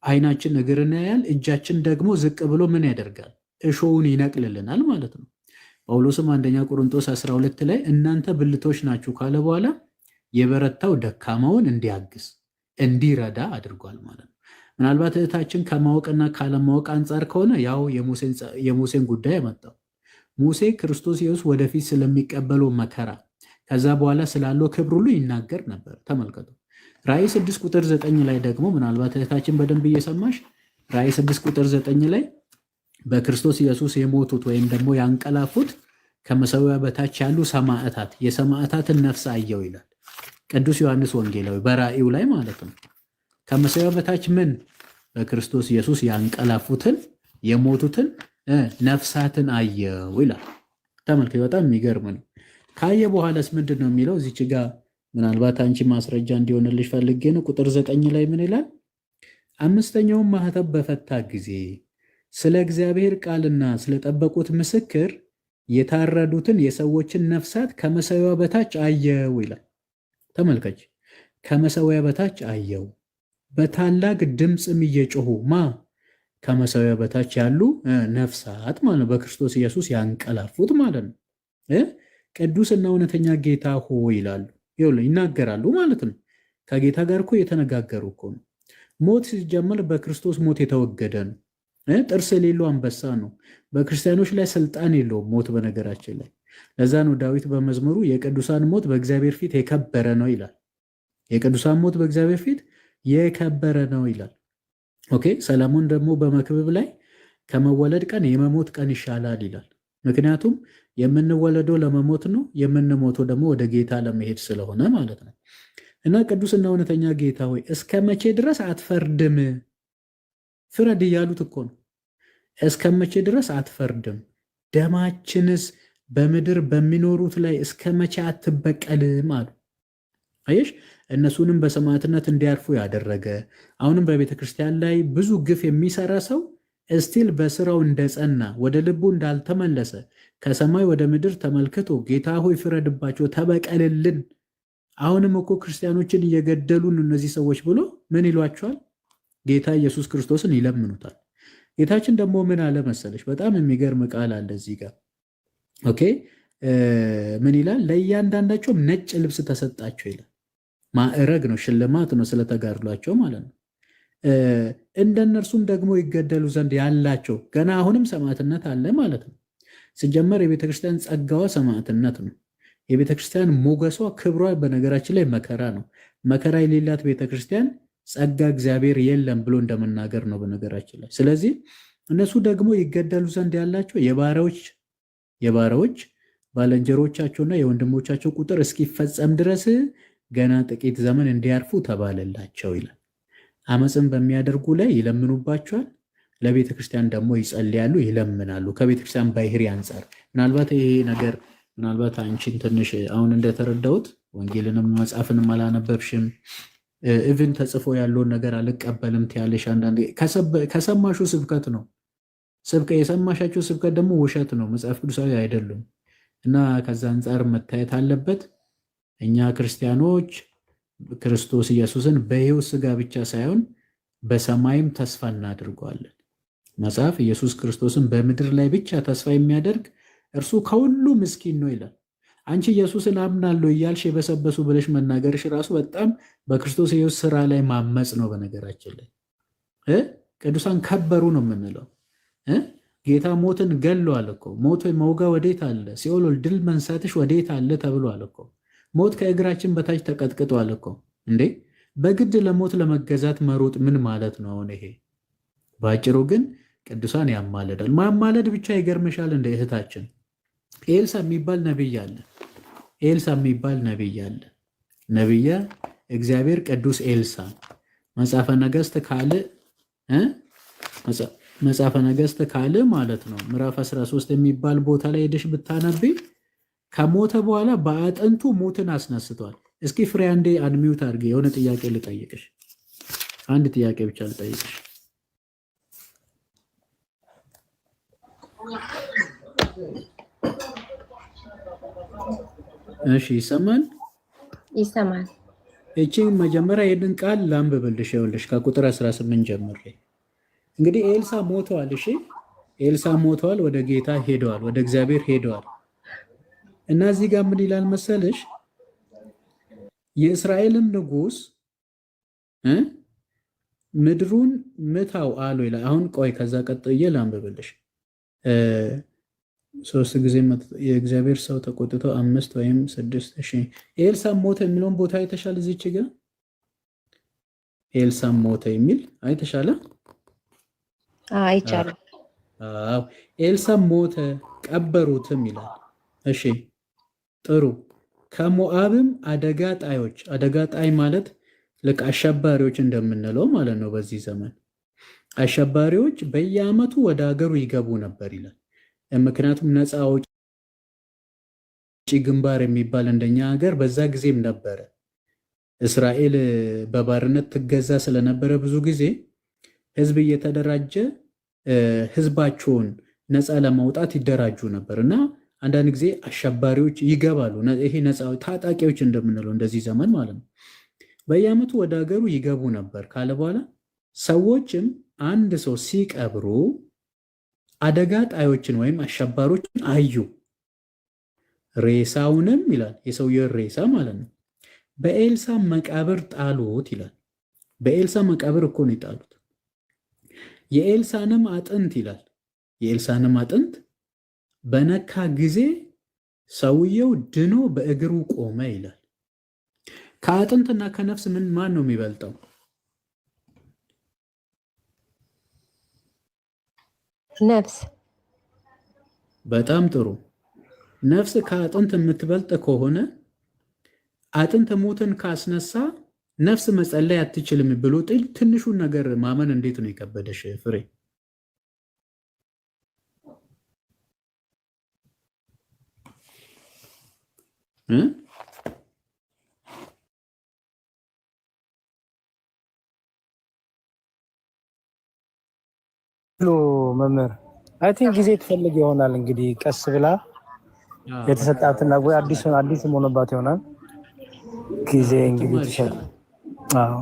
ዓይናችን እግርን ያያል። እጃችን ደግሞ ዝቅ ብሎ ምን ያደርጋል? እሾውን ይነቅልልናል ማለት ነው። ጳውሎስም አንደኛ ቆሮንቶስ 12 ላይ እናንተ ብልቶች ናችሁ ካለ በኋላ የበረታው ደካማውን እንዲያግዝ እንዲረዳ አድርጓል ማለት ነው። ምናልባት እህታችን ከማወቅና ካለማወቅ አንጻር ከሆነ ያው የሙሴን ጉዳይ ያመጣው ሙሴ ክርስቶስ ኢየሱስ ወደፊት ስለሚቀበለው መከራ ከዛ በኋላ ስላለው ክብር ሁሉ ይናገር ነበር። ተመልከቱ። ራእይ 6 ቁጥር 9 ላይ ደግሞ ምናልባት እህታችን በደንብ እየሰማሽ ራእይ 6 ቁጥር 9 ላይ በክርስቶስ ኢየሱስ የሞቱት ወይም ደግሞ ያንቀላፉት ከመሠዊያ በታች ያሉ ሰማዕታት የሰማዕታትን ነፍስ አየው ይላል ቅዱስ ዮሐንስ ወንጌላዊ በራእዩ ላይ ማለት ነው። ከመሠዊያ በታች ምን? በክርስቶስ ኢየሱስ ያንቀላፉትን የሞቱትን ነፍሳትን አየው ይላል። ተመልከቱ፣ በጣም የሚገርም ነው። ካየ በኋላስ ምንድን ነው የሚለው? እዚች ጋር ምናልባት አንቺ ማስረጃ እንዲሆንልሽ ፈልጌ ነው። ቁጥር 9 ላይ ምን ይላል? አምስተኛውን ማኅተም በፈታ ጊዜ ስለ እግዚአብሔር ቃልና ስለጠበቁት ምስክር የታረዱትን የሰዎችን ነፍሳት ከመሠዊያው በታች አየው ይላል። ተመልከች፣ ከመሠዊያው በታች አየው፣ በታላቅ ድምፅም እየጮሁ ከመሠዊያው በታች ያሉ ነፍሳት ማለት ነው፣ በክርስቶስ ኢየሱስ ያንቀላፉት ማለት ነው። ቅዱስና እውነተኛ ጌታ ሆይ ይላሉ፣ ይናገራሉ ማለት ነው። ከጌታ ጋር እኮ የተነጋገሩ እኮ ነው። ሞት ሲጀመር በክርስቶስ ሞት የተወገደ ነው። ጥርስ የሌለው አንበሳ ነው። በክርስቲያኖች ላይ ስልጣን የለውም ሞት በነገራችን ላይ። ለዛ ነው ዳዊት በመዝሙሩ የቅዱሳን ሞት በእግዚአብሔር ፊት የከበረ ነው ይላል። የቅዱሳን ሞት በእግዚአብሔር ፊት የከበረ ነው ይላል። ኦኬ። ሰለሞን ደግሞ በመክብብ ላይ ከመወለድ ቀን የመሞት ቀን ይሻላል ይላል። ምክንያቱም የምንወለደው ለመሞት ነው፣ የምንሞተው ደግሞ ወደ ጌታ ለመሄድ ስለሆነ ማለት ነው። እና ቅዱስና እውነተኛ ጌታ ሆይ እስከ መቼ ድረስ አትፈርድም? ፍረድ እያሉት እኮ ነው። እስከ መቼ ድረስ አትፈርድም? ደማችንስ በምድር በሚኖሩት ላይ እስከ መቼ አትበቀልም አሉ። አየሽ፣ እነሱንም በሰማዕትነት እንዲያርፉ ያደረገ አሁንም በቤተ ክርስቲያን ላይ ብዙ ግፍ የሚሰራ ሰው እስቲል በስራው እንደጸና ወደ ልቡ እንዳልተመለሰ ከሰማይ ወደ ምድር ተመልክቶ ጌታ ሆይ ፍረድባቸው፣ ተበቀልልን፣ አሁንም እኮ ክርስቲያኖችን እየገደሉን እነዚህ ሰዎች ብሎ ምን ይሏቸዋል? ጌታ ኢየሱስ ክርስቶስን ይለምኑታል። ጌታችን ደግሞ ምን አለ መሰለሽ? በጣም የሚገርም ቃል አለ እዚህ ጋር። ኦኬ ምን ይላል? ለእያንዳንዳቸውም ነጭ ልብስ ተሰጣቸው ይላል። ማዕረግ ነው፣ ሽልማት ነው ስለተጋድሏቸው ማለት ነው። እንደነርሱም ደግሞ ይገደሉ ዘንድ ያላቸው ገና አሁንም ሰማዕትነት አለ ማለት ነው። ሲጀመር የቤተክርስቲያን ጸጋዋ ሰማዕትነት ነው። የቤተክርስቲያን ሞገሷ ክብሯ በነገራችን ላይ መከራ ነው። መከራ የሌላት ቤተክርስቲያን ጸጋ እግዚአብሔር የለም ብሎ እንደመናገር ነው በነገራችን ላይ። ስለዚህ እነሱ ደግሞ ይገደሉ ዘንድ ያላቸው የባሪያዎች ባልንጀሮቻቸውና የወንድሞቻቸው ቁጥር እስኪፈጸም ድረስ ገና ጥቂት ዘመን እንዲያርፉ ተባለላቸው ይላል። አመፅን በሚያደርጉ ላይ ይለምኑባቸዋል፣ ለቤተ ክርስቲያን ደግሞ ይጸልያሉ፣ ይለምናሉ። ከቤተ ክርስቲያን ባህሪ አንጻር ምናልባት ይሄ ነገር ምናልባት አንቺን ትንሽ አሁን እንደተረዳሁት ወንጌልንም መጽሐፍንም አላነበብሽም፣ ኢቭን ተጽፎ ያለውን ነገር አልቀበልም ትያለሽ። አንዳንዴ ከሰማሹ ስብከት ነው የሰማሻቸው ስብከት ደግሞ ውሸት ነው፣ መጽሐፍ ቅዱሳዊ አይደሉም። እና ከዛ አንጻር መታየት አለበት። እኛ ክርስቲያኖች ክርስቶስ ኢየሱስን በሕይወት ሥጋ ብቻ ሳይሆን በሰማይም ተስፋ እናድርገዋለን። መጽሐፍ ኢየሱስ ክርስቶስን በምድር ላይ ብቻ ተስፋ የሚያደርግ እርሱ ከሁሉ ምስኪን ነው ይላል። አንቺ ኢየሱስን አምናለሁ እያልሽ የበሰበሱ ብለሽ መናገርሽ ራሱ በጣም በክርስቶስ ኢየሱስ ስራ ላይ ማመፅ ነው። በነገራችን ላይ ቅዱሳን ከበሩ ነው የምንለው። ጌታ ሞትን ገሏል እኮ። ሞት መውጋ ወዴት አለ? ሲኦል ድል መንሳትሽ ወዴት አለ ተብሏል እኮ። ሞት ከእግራችን በታች ተቀጥቅጧል እኮ። እንዴ በግድ ለሞት ለመገዛት መሮጥ ምን ማለት ነው? አሁን ይሄ በአጭሩ ግን ቅዱሳን ያማልዳል። ማማለድ ብቻ ይገርምሻል። እንደ እህታችን ኤልሳ የሚባል ነቢይ አለ። ነቢየ እግዚአብሔር ቅዱስ ኤልሳ መጽሐፈ ነገሥት ካልዕ ማለት ነው ምዕራፍ 13 የሚባል ቦታ ላይ ሄደሽ ብታነቢ ከሞተ በኋላ በአጥንቱ ሞትን አስነስቷል። እስኪ ፍሬ አንዴ አንሚውት አድርጌ የሆነ ጥያቄ ልጠይቅሽ። አንድ ጥያቄ ብቻ ልጠይቅሽ። እሺ ይሰማል? ይሰማል። እቺ መጀመሪያ ይሄንን ቃል ላንብብልሽ። ይኸውልሽ ከቁጥር 18 ጀምሬ እንግዲህ ኤልሳ ሞተዋል። እሺ ኤልሳ ሞተዋል፣ ወደ ጌታ ሄደዋል፣ ወደ እግዚአብሔር ሄደዋል። እና እዚህ ጋር ምን ይላል መሰለሽ? የእስራኤልም ንጉሥ ምድሩን ምታው አሉ ይላል። አሁን ቆይ ከዛ ቀጥዬ ላንብብልሽ። 3 ጊዜ የእግዚአብሔር ሰው ተቆጥቶ 5 ወይም 6 እሺ ኤልሳ ሞተ የሚለውን ቦታ አይተሻል? እዚች ጋር ኤልሳ ሞተ የሚል አይተሻለ? አይቻልም። ኤልሳ ሞተ ቀበሩትም ይላል። እሺ ጥሩ። ከሞዓብም አደጋ ጣይ ማለት ልክ አሸባሪዎች እንደምንለው ማለት ነው። በዚህ ዘመን አሸባሪዎች በየዓመቱ ወደ ሀገሩ ይገቡ ነበር ይላል። ምክንያቱም ነፃ አውጪ ግንባር የሚባል እንደኛ ሀገር በዛ ጊዜም ነበረ። እስራኤል በባርነት ትገዛ ስለነበረ ብዙ ጊዜ ህዝብ እየተደራጀ ህዝባቸውን ነፃ ለማውጣት ይደራጁ ነበር እና አንዳንድ ጊዜ አሸባሪዎች ይገባሉ። ይሄ ነፃ ታጣቂዎች እንደምንለው እንደዚህ ዘመን ማለት ነው። በየዓመቱ ወደ ሀገሩ ይገቡ ነበር ካለ በኋላ ሰዎችም አንድ ሰው ሲቀብሩ አደጋ ጣዮችን ወይም አሸባሪዎችን አዩ። ሬሳውንም ይላል የሰውየው ሬሳ ማለት ነው በኤልሳ መቃብር ጣሉት ይላል። በኤልሳ መቃብር እኮ ነው የጣሉት። የኤልሳንም አጥንት ይላል የኤልሳንም አጥንት በነካ ጊዜ ሰውየው ድኖ በእግሩ ቆመ ይላል። ከአጥንትና ከነፍስ ማን ነው የሚበልጠው? ነፍስ። በጣም ጥሩ። ነፍስ ከአጥንት የምትበልጥ ከሆነ አጥንት ሞትን ካስነሳ ነፍስ መጸለይ አትችልም ብሎ ትንሹን ነገር ማመን እንዴት ነው የከበደሽ ፍሬ? መምህር አይ ቲንክ ጊዜ ትፈልግ ይሆናል እንግዲህ ቀስ ብላ የተሰጣትና ወይ አዲስ ሆኖባት ይሆናል ጊዜ እንግዲህ ትሰጥ። አዎ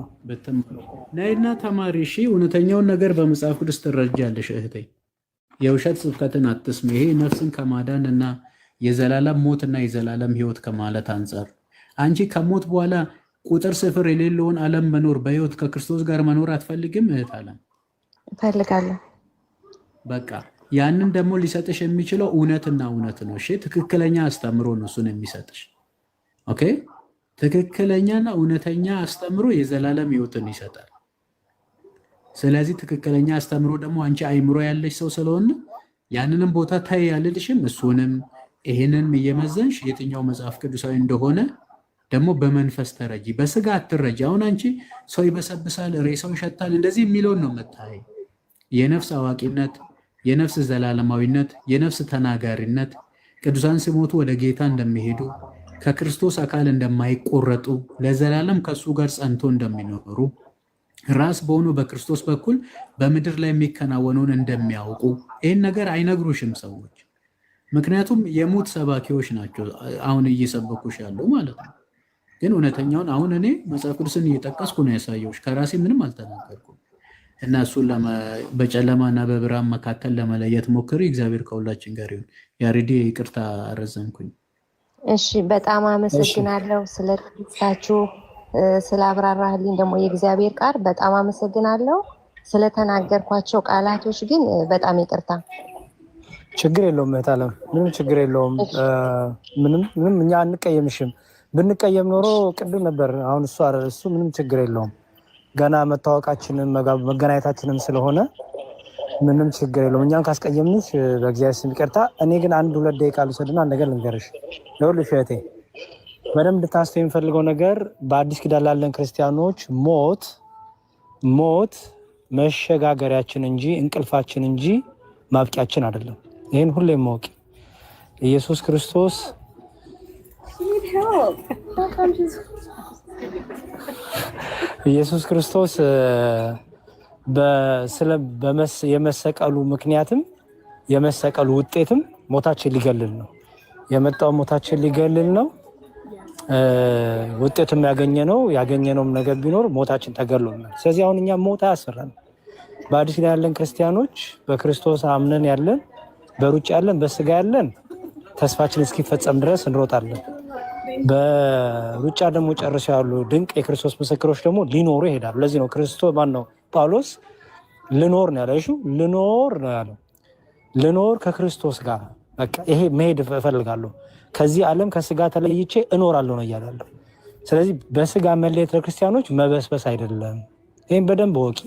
ነይና ተማሪ እሺ። እውነተኛውን ነገር በመጽሐፍ ቅዱስ ትረጃለሽ እህቴ። የውሸት ስብከትን አትስሚ። ይሄ ነፍስን ከማዳን እና የዘላለም ሞት እና የዘላለም ሕይወት ከማለት አንጻር አንቺ ከሞት በኋላ ቁጥር ስፍር የሌለውን ዓለም መኖር በሕይወት ከክርስቶስ ጋር መኖር አትፈልግም እህት አለም? እፈልጋለሁ። በቃ ያንን ደግሞ ሊሰጥሽ የሚችለው እውነትና እውነት ነው። እሺ ትክክለኛ አስተምሮ ነው እሱን የሚሰጥሽ። ኦኬ ትክክለኛና እውነተኛ አስተምሮ የዘላለም ሕይወትን ይሰጣል። ስለዚህ ትክክለኛ አስተምሮ ደግሞ አንቺ አይምሮ ያለሽ ሰው ስለሆነ ያንንም ቦታ ታይ ያልልሽም እሱንም ይሄንን እየመዘንሽ የትኛው መጽሐፍ ቅዱሳዊ እንደሆነ ደግሞ በመንፈስ ተረጂ፣ በስጋ አትረጂ። አሁን አንቺ ሰው ይበሰብሳል፣ ሬሳው ይሸታል እንደዚህ የሚለውን ነው መታይ። የነፍስ አዋቂነት፣ የነፍስ ዘላለማዊነት፣ የነፍስ ተናጋሪነት ቅዱሳን ሲሞቱ ወደ ጌታ እንደሚሄዱ ከክርስቶስ አካል እንደማይቆረጡ ለዘላለም ከሱ ጋር ጸንቶ እንደሚኖሩ ራስ በሆኑ በክርስቶስ በኩል በምድር ላይ የሚከናወነውን እንደሚያውቁ ይህን ነገር አይነግሩሽም ሰዎች። ምክንያቱም የሞት ሰባኪዎች ናቸው አሁን እየሰበኩሽ ያለው ማለት ነው። ግን እውነተኛውን አሁን እኔ መጽሐፍ ቅዱስን እየጠቀስኩ ነው ያሳየሁሽ፣ ከራሴ ምንም አልተናገርኩም። እና እሱን በጨለማና በብርሃን መካከል ለመለየት ሞክሪ። እግዚአብሔር ከሁላችን ጋር ይሁን። ያሬዲ ይቅርታ አረዘምኩኝ። እሺ በጣም አመሰግናለሁ ስለ ትምህርታችሁ፣ ስለ አብራራህልኝ ደግሞ የእግዚአብሔር ቃል በጣም አመሰግናለሁ። ስለተናገርኳቸው ቃላቶች ግን በጣም ይቅርታ። ችግር የለውም እህት አለም፣ ምንም ችግር የለውም። ምንም እኛ አንቀየምሽም። ብንቀየም ኖሮ ቅድም ነበር። አሁን እሱ ምንም ችግር የለውም። ገና መታወቃችንም መገናኘታችንም ስለሆነ ምንም ችግር የለውም። እኛም ካስቀየምንሽ በእግዚአብሔር ስም ይቅርታ። እኔ ግን 1-2 ደቂቃ ልውሰድና አንድ ነገር ልንገርሽ። ይኸውልሽ እህቴ በደንብ እንድታስተው የሚፈልገው ነገር በአዲስ ኪዳን ላለን ክርስቲያኖች ሞት መሸጋገሪያችን እንጂ እንቅልፋችን እንጂ ማብቂያችን አይደለም። ይህን ሁሌም ማወቂ ኢየሱስ ክርስቶስ የመሰቀሉ ምክንያትም የመሰቀሉ ውጤትም ሞታችን ሊገልል ነው የመጣው። ሞታችን ሊገልል ነው። ውጤቱም ያገኘነውም ነገር ቢኖር ሞታችን ተገሎልናል። ስለዚህ አሁን እኛ ሞት አያስፈራንም። በአዲስ ኪዳን ያለን ክርስቲያኖች በክርስቶስ አምነን ያለን፣ በሩጫ ያለን፣ በስጋ ያለን ተስፋችን እስኪፈጸም ድረስ እንሮጣለን። በሩጫ ደግሞ ጨርሰው ያሉ ድንቅ የክርስቶስ ምስክሮች ደግሞ ሊኖሩ ይሄዳሉ። ለዚህ ነው ክርስቶስ ማነው ጳውሎስ ልኖር ነው ያለው። ልኖር ነው ያለው። ልኖር ከክርስቶስ ጋር በቃ ይሄ መሄድ እፈልጋለሁ፣ ከዚህ ዓለም ከስጋ ተለይቼ እኖራለሁ ነው እያላለሁ። ስለዚህ በስጋ መለየት ለክርስቲያኖች መበስበስ አይደለም። ይህም በደንብ ወቂ።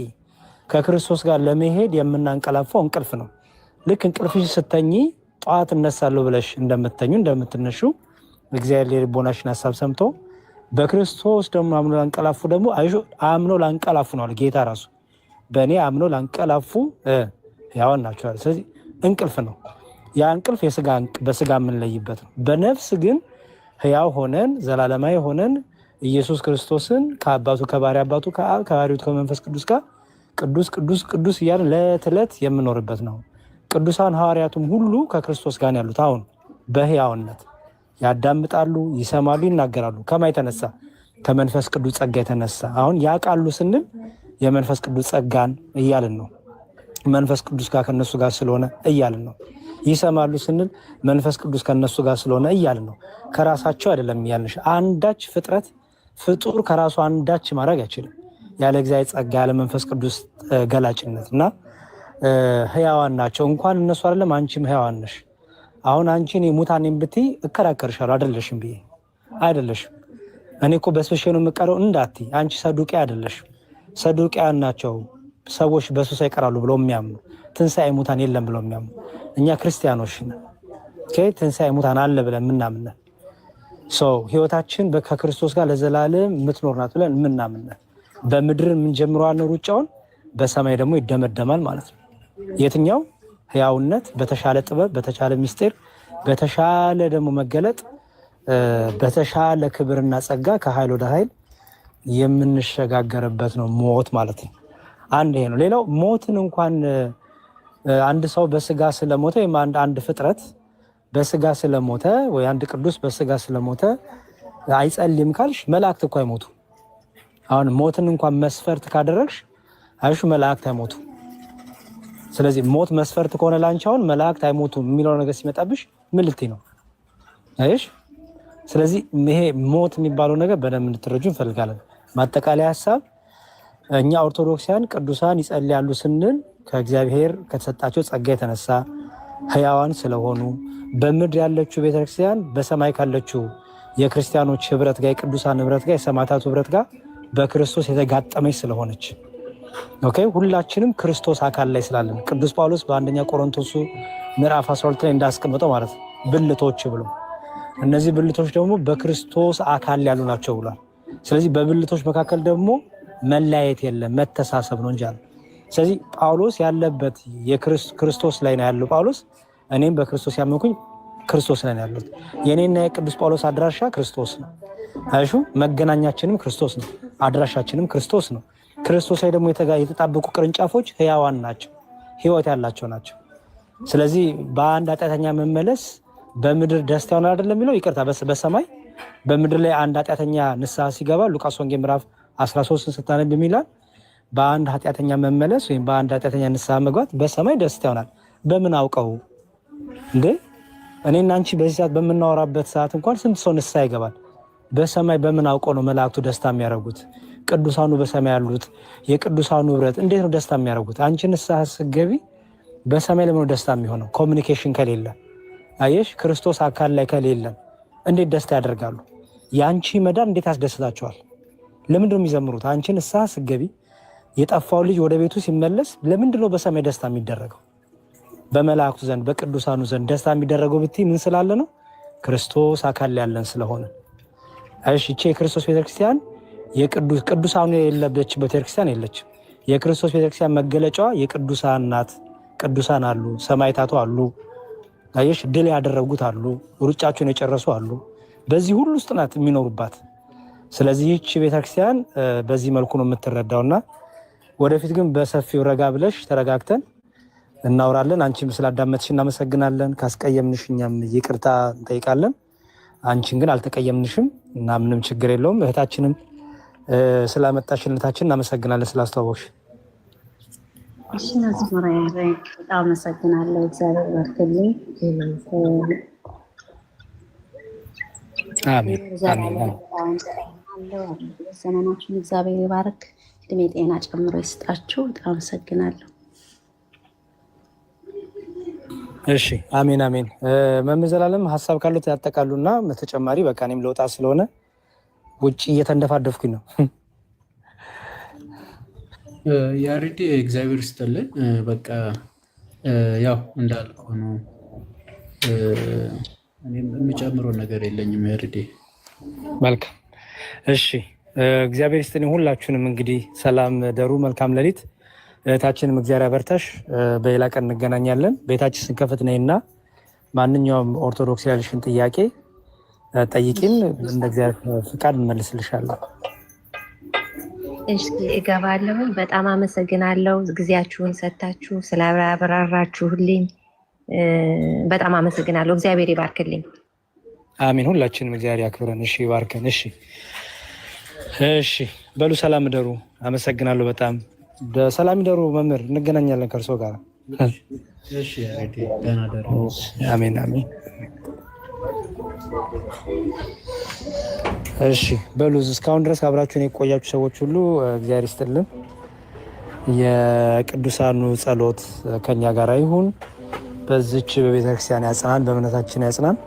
ከክርስቶስ ጋር ለመሄድ የምናንቀላፋው እንቅልፍ ነው። ልክ እንቅልፍሽ ስተኝ ጠዋት እነሳለሁ ብለሽ እንደምትነሹ እግዚአብሔር የልቦናሽን ሀሳብ ሰምቶ በክርስቶስ ደግሞ አምኖ ላንቀላፉ ደግሞ አምኖ ላንቀላፉ ነው ጌታ ራሱ። በእኔ አምኖ ላንቀላፉ ያዋን ናቸዋል። ስለዚህ እንቅልፍ ነው። ያ እንቅልፍ በስጋ የምንለይበት ነው። በነፍስ ግን ሕያው ሆነን ዘላለማዊ ሆነን ኢየሱስ ክርስቶስን ከአባቱ ከባሕሪ አባቱ ከአብ ከባሕሪው ከመንፈስ ቅዱስ ጋር ቅዱስ ቅዱስ ቅዱስ እያልን ዕለት ዕለት የምኖርበት ነው። ቅዱሳን ሐዋርያቱም ሁሉ ከክርስቶስ ጋር ያሉት አሁን በሕያውነት ያዳምጣሉ፣ ይሰማሉ፣ ይናገራሉ። ከማ የተነሳ ከመንፈስ ቅዱስ ጸጋ የተነሳ አሁን ያውቃሉ ስንል የመንፈስ ቅዱስ ጸጋን እያልን ነው። መንፈስ ቅዱስ ጋር ከነሱ ጋር ስለሆነ እያልን ነው። ይሰማሉ ስንል መንፈስ ቅዱስ ከነሱ ጋር ስለሆነ እያልን ነው። ከራሳቸው አይደለም እያልንሽ። አንዳች ፍጡር ከራሱ አንዳች ማድረግ አይችልም ያለ እግዚአብሔር ጸጋ ያለ መንፈስ ቅዱስ ገላጭነት እና ሕያዋን ናቸው። እንኳን እነሱ አይደለም አንቺም ሕያዋን ነሽ። አሁን አንቺ እኔ ሙታኔን ብትይ እከራከርሻለሁ። አይደለሽም ብዬ አይደለሽም። እኔ እኮ በስብሼ ነው የምቀረው እንዳትይ። አንቺ ሰዱቂያ አይደለሽም። ሰዱቂያን ናቸው ሰዎች በሱሳ ይቀራሉ ብለው የሚያምኑ፣ ትንሣኤ ሙታን የለም ብለው የሚያምኑ። እኛ ክርስቲያኖች ነን። ትንሣኤ ሙታን አለ ብለን ምናምን ሰው ህይወታችን ከክርስቶስ ጋር ለዘላለም የምትኖር ናት ብለን ምናምን በምድር የምንጀምረው ሩጫውን በሰማይ ደግሞ ይደመደማል ማለት ነው። የትኛው ህያውነት በተሻለ ጥበብ በተሻለ ምስጢር በተሻለ ደግሞ መገለጥ በተሻለ ክብርና ጸጋ ከኃይል ወደ ኃይል የምንሸጋገርበት ነው ሞት ማለት ነው። አንድ ይሄ ነው። ሌላው ሞትን እንኳን አንድ ሰው በስጋ ስለሞተ ወይም አንድ ፍጥረት በስጋ ስለሞተ ወይ አንድ ቅዱስ በስጋ ስለሞተ አይጸልይም ካልሽ መላእክት እኮ አይሞቱ። አሁን ሞትን እንኳን መስፈርት ካደረግሽ አይሹ መላእክት አይሞቱ። ስለዚህ ሞት መስፈርት ከሆነ ላንቺ አሁን መላእክት አይሞቱ የሚለው ነገር ሲመጣብሽ ምን ልትይ ነው? አይሽ ስለዚህ ይሄ ሞት የሚባለው ነገር በደንብ እንድትረጁ እንፈልጋለን። ማጠቃለያ ሐሳብ እኛ ኦርቶዶክሳውያን ቅዱሳን ይጸልያሉ ስንል ከእግዚአብሔር ከተሰጣቸው ጸጋ የተነሳ ህያዋን ስለሆኑ በምድር ያለችው ቤተክርስቲያን በሰማይ ካለችው የክርስቲያኖች ህብረት ጋር የቅዱሳን ህብረት ጋር የሰማዕታቱ ህብረት ጋር በክርስቶስ የተጋጠመች ስለሆነች ኦኬ ሁላችንም ክርስቶስ አካል ላይ ስላለን ቅዱስ ጳውሎስ በአንደኛ ቆሮንቶስ ምዕራፍ 12 ላይ እንዳስቀመጠው ማለት ነው ብልቶች ብሎ እነዚህ ብልቶች ደግሞ በክርስቶስ አካል ያሉ ናቸው ብሏል። ስለዚህ በብልቶች መካከል ደግሞ መለያየት የለም መተሳሰብ ነው እንጂ። ስለዚህ ጳውሎስ ያለበት የክርስቶስ ላይ ነው ያለው ጳውሎስ እኔም በክርስቶስ ያመንኩኝ ክርስቶስ ላይ ነው ያለው። የኔና የቅዱስ ጳውሎስ አድራሻ ክርስቶስ ነው። አይሹ መገናኛችንም ክርስቶስ ነው፣ አድራሻችንም ክርስቶስ ነው። ክርስቶስ ላይ ደግሞ የተጣበቁ ቅርንጫፎች ህያዋን ናቸው፣ ህይወት ያላቸው ናቸው። ስለዚህ በአንድ ኃጢአተኛ መመለስ በምድር ደስታ ይሆናል አይደለም የሚለው ይቅርታ በሰማይ በምድር ላይ አንድ ኃጢአተኛ ንስሐ ሲገባ ሉቃስ ወንጌል ምዕራፍ 13 ስታነብ የሚላል በአንድ ኃጢአተኛ መመለስ ወይም በአንድ ኃጢአተኛ ንስሐ መግባት በሰማይ ደስታ ይሆናል። በምን አውቀው እንዴ? እኔና አንቺ በዚህ ሰዓት በምናወራበት ሰዓት እንኳን ስንት ሰው ንስሐ ይገባል? በሰማይ በምን አውቀው ነው መላእክቱ ደስታ የሚያደርጉት? ቅዱሳኑ በሰማይ ያሉት የቅዱሳኑ ህብረት እንዴት ነው ደስታ የሚያደርጉት? አንቺ ንስሐ ስትገቢ በሰማይ ለምን ደስታ የሚሆነው? ኮሚኒኬሽን ከሌለ አየሽ፣ ክርስቶስ አካል ላይ ከሌለ እንዴት ደስታ ያደርጋሉ? የአንቺ መዳን እንዴት ያስደስታቸዋል? ለምንድን ነው የሚዘምሩት? አንቺ ንስሐ ስትገቢ የጠፋው ልጅ ወደ ቤቱ ሲመለስ ለምንድን ነው በሰማይ ደስታ የሚደረገው? በመላእክቱ ዘንድ በቅዱሳኑ ዘንድ ደስታ የሚደረገው ብትይ ምን ስላለ ነው? ክርስቶስ አካል ላይ ያለን ስለሆነ። አይሽ እቺ የክርስቶስ ቤተክርስቲያን ቅዱሳኑ የሌለበችበት ቤተክርስቲያን የለችም። የክርስቶስ ቤተክርስቲያን መገለጫዋ የቅዱሳን ናት። ቅዱሳን አሉ፣ ሰማዕታቱ አሉ፣ አይሽ ድል ያደረጉት አሉ፣ ሩጫቸውን የጨረሱ አሉ። በዚህ ሁሉ ውስጥ ናት የሚኖሩባት። ስለዚህ እቺ ቤተክርስቲያን በዚህ መልኩ ነው የምትረዳውና ወደፊት ግን በሰፊው ረጋ ብለሽ ተረጋግተን እናወራለን። አንቺም ስላዳመጥሽ እናመሰግናለን። ካስቀየምንሽ እኛም ይቅርታ እንጠይቃለን። አንቺን ግን አልተቀየምንሽም እና ምንም ችግር የለውም። እህታችንም ስላመጣሽነታችን እናመሰግናለን ስላስተዋወቅሽ። እሺ መዝሙር በጣም አመሰግናለሁ። እግዚአብሔር ይባርክልኝ። አሜን አሜን። ዘመናችሁን እግዚአብሔር ይባርክ፣ እድሜ ጤና ጨምሮ ይስጣችሁ። በጣም አመሰግናለሁ። እሺ አሜን አሜን። መምህር ዘላለም ሀሳብ ካሉት ያጠቃሉና በተጨማሪ በቃ እኔም ለውጣ ስለሆነ ውጭ እየተንደፋደፍኩኝ ነው። ያሬድ እግዚአብሔር ይስጥልን። በቃ ያው እንዳልከው ነው። እኔም የሚጨምረው ነገር የለኝም ያሬድ። መልካም እሺ፣ እግዚአብሔር ይስጥልኝ ሁላችሁንም። እንግዲህ ሰላም ደሩ፣ መልካም ሌሊት። እህታችንም እግዚአብሔር ያበርታሽ። በሌላ ቀን እንገናኛለን። ቤታችን ስንከፍት ነይና ማንኛውም ኦርቶዶክስ ያልሽን ጥያቄ ጠይቂን፣ እንደ እግዚአብሔር ፍቃድ እንመልስልሻለን። እሺ እገባለሁ። በጣም አመሰግናለሁ ጊዜያችሁን ሰጥታችሁ ስላብራራችሁልኝ በጣም አመሰግናለሁ። እግዚአብሔር ይባርክልኝ። አሜን። ሁላችንም እግዚአብሔር ያክብረን። እሺ ይባርከን። እሺ እሺ፣ በሉ ሰላም ደሩ። አመሰግናለሁ በጣም በሰላም ደሩ። መምህር እንገናኛለን ከእርሶ ጋር። እሺ ያሬድ ደህና ደሩ። አሜን አሜን። እሺ በሉ እስካሁን ድረስ አብራችሁን የቆያችሁ ሰዎች ሁሉ እግዚአብሔር ይስጥልን። የቅዱሳኑ ጸሎት ከኛ ጋር ይሁን። በዚች በቤተክርስቲያን ያጽናን፣ በእምነታችን ያጽናን።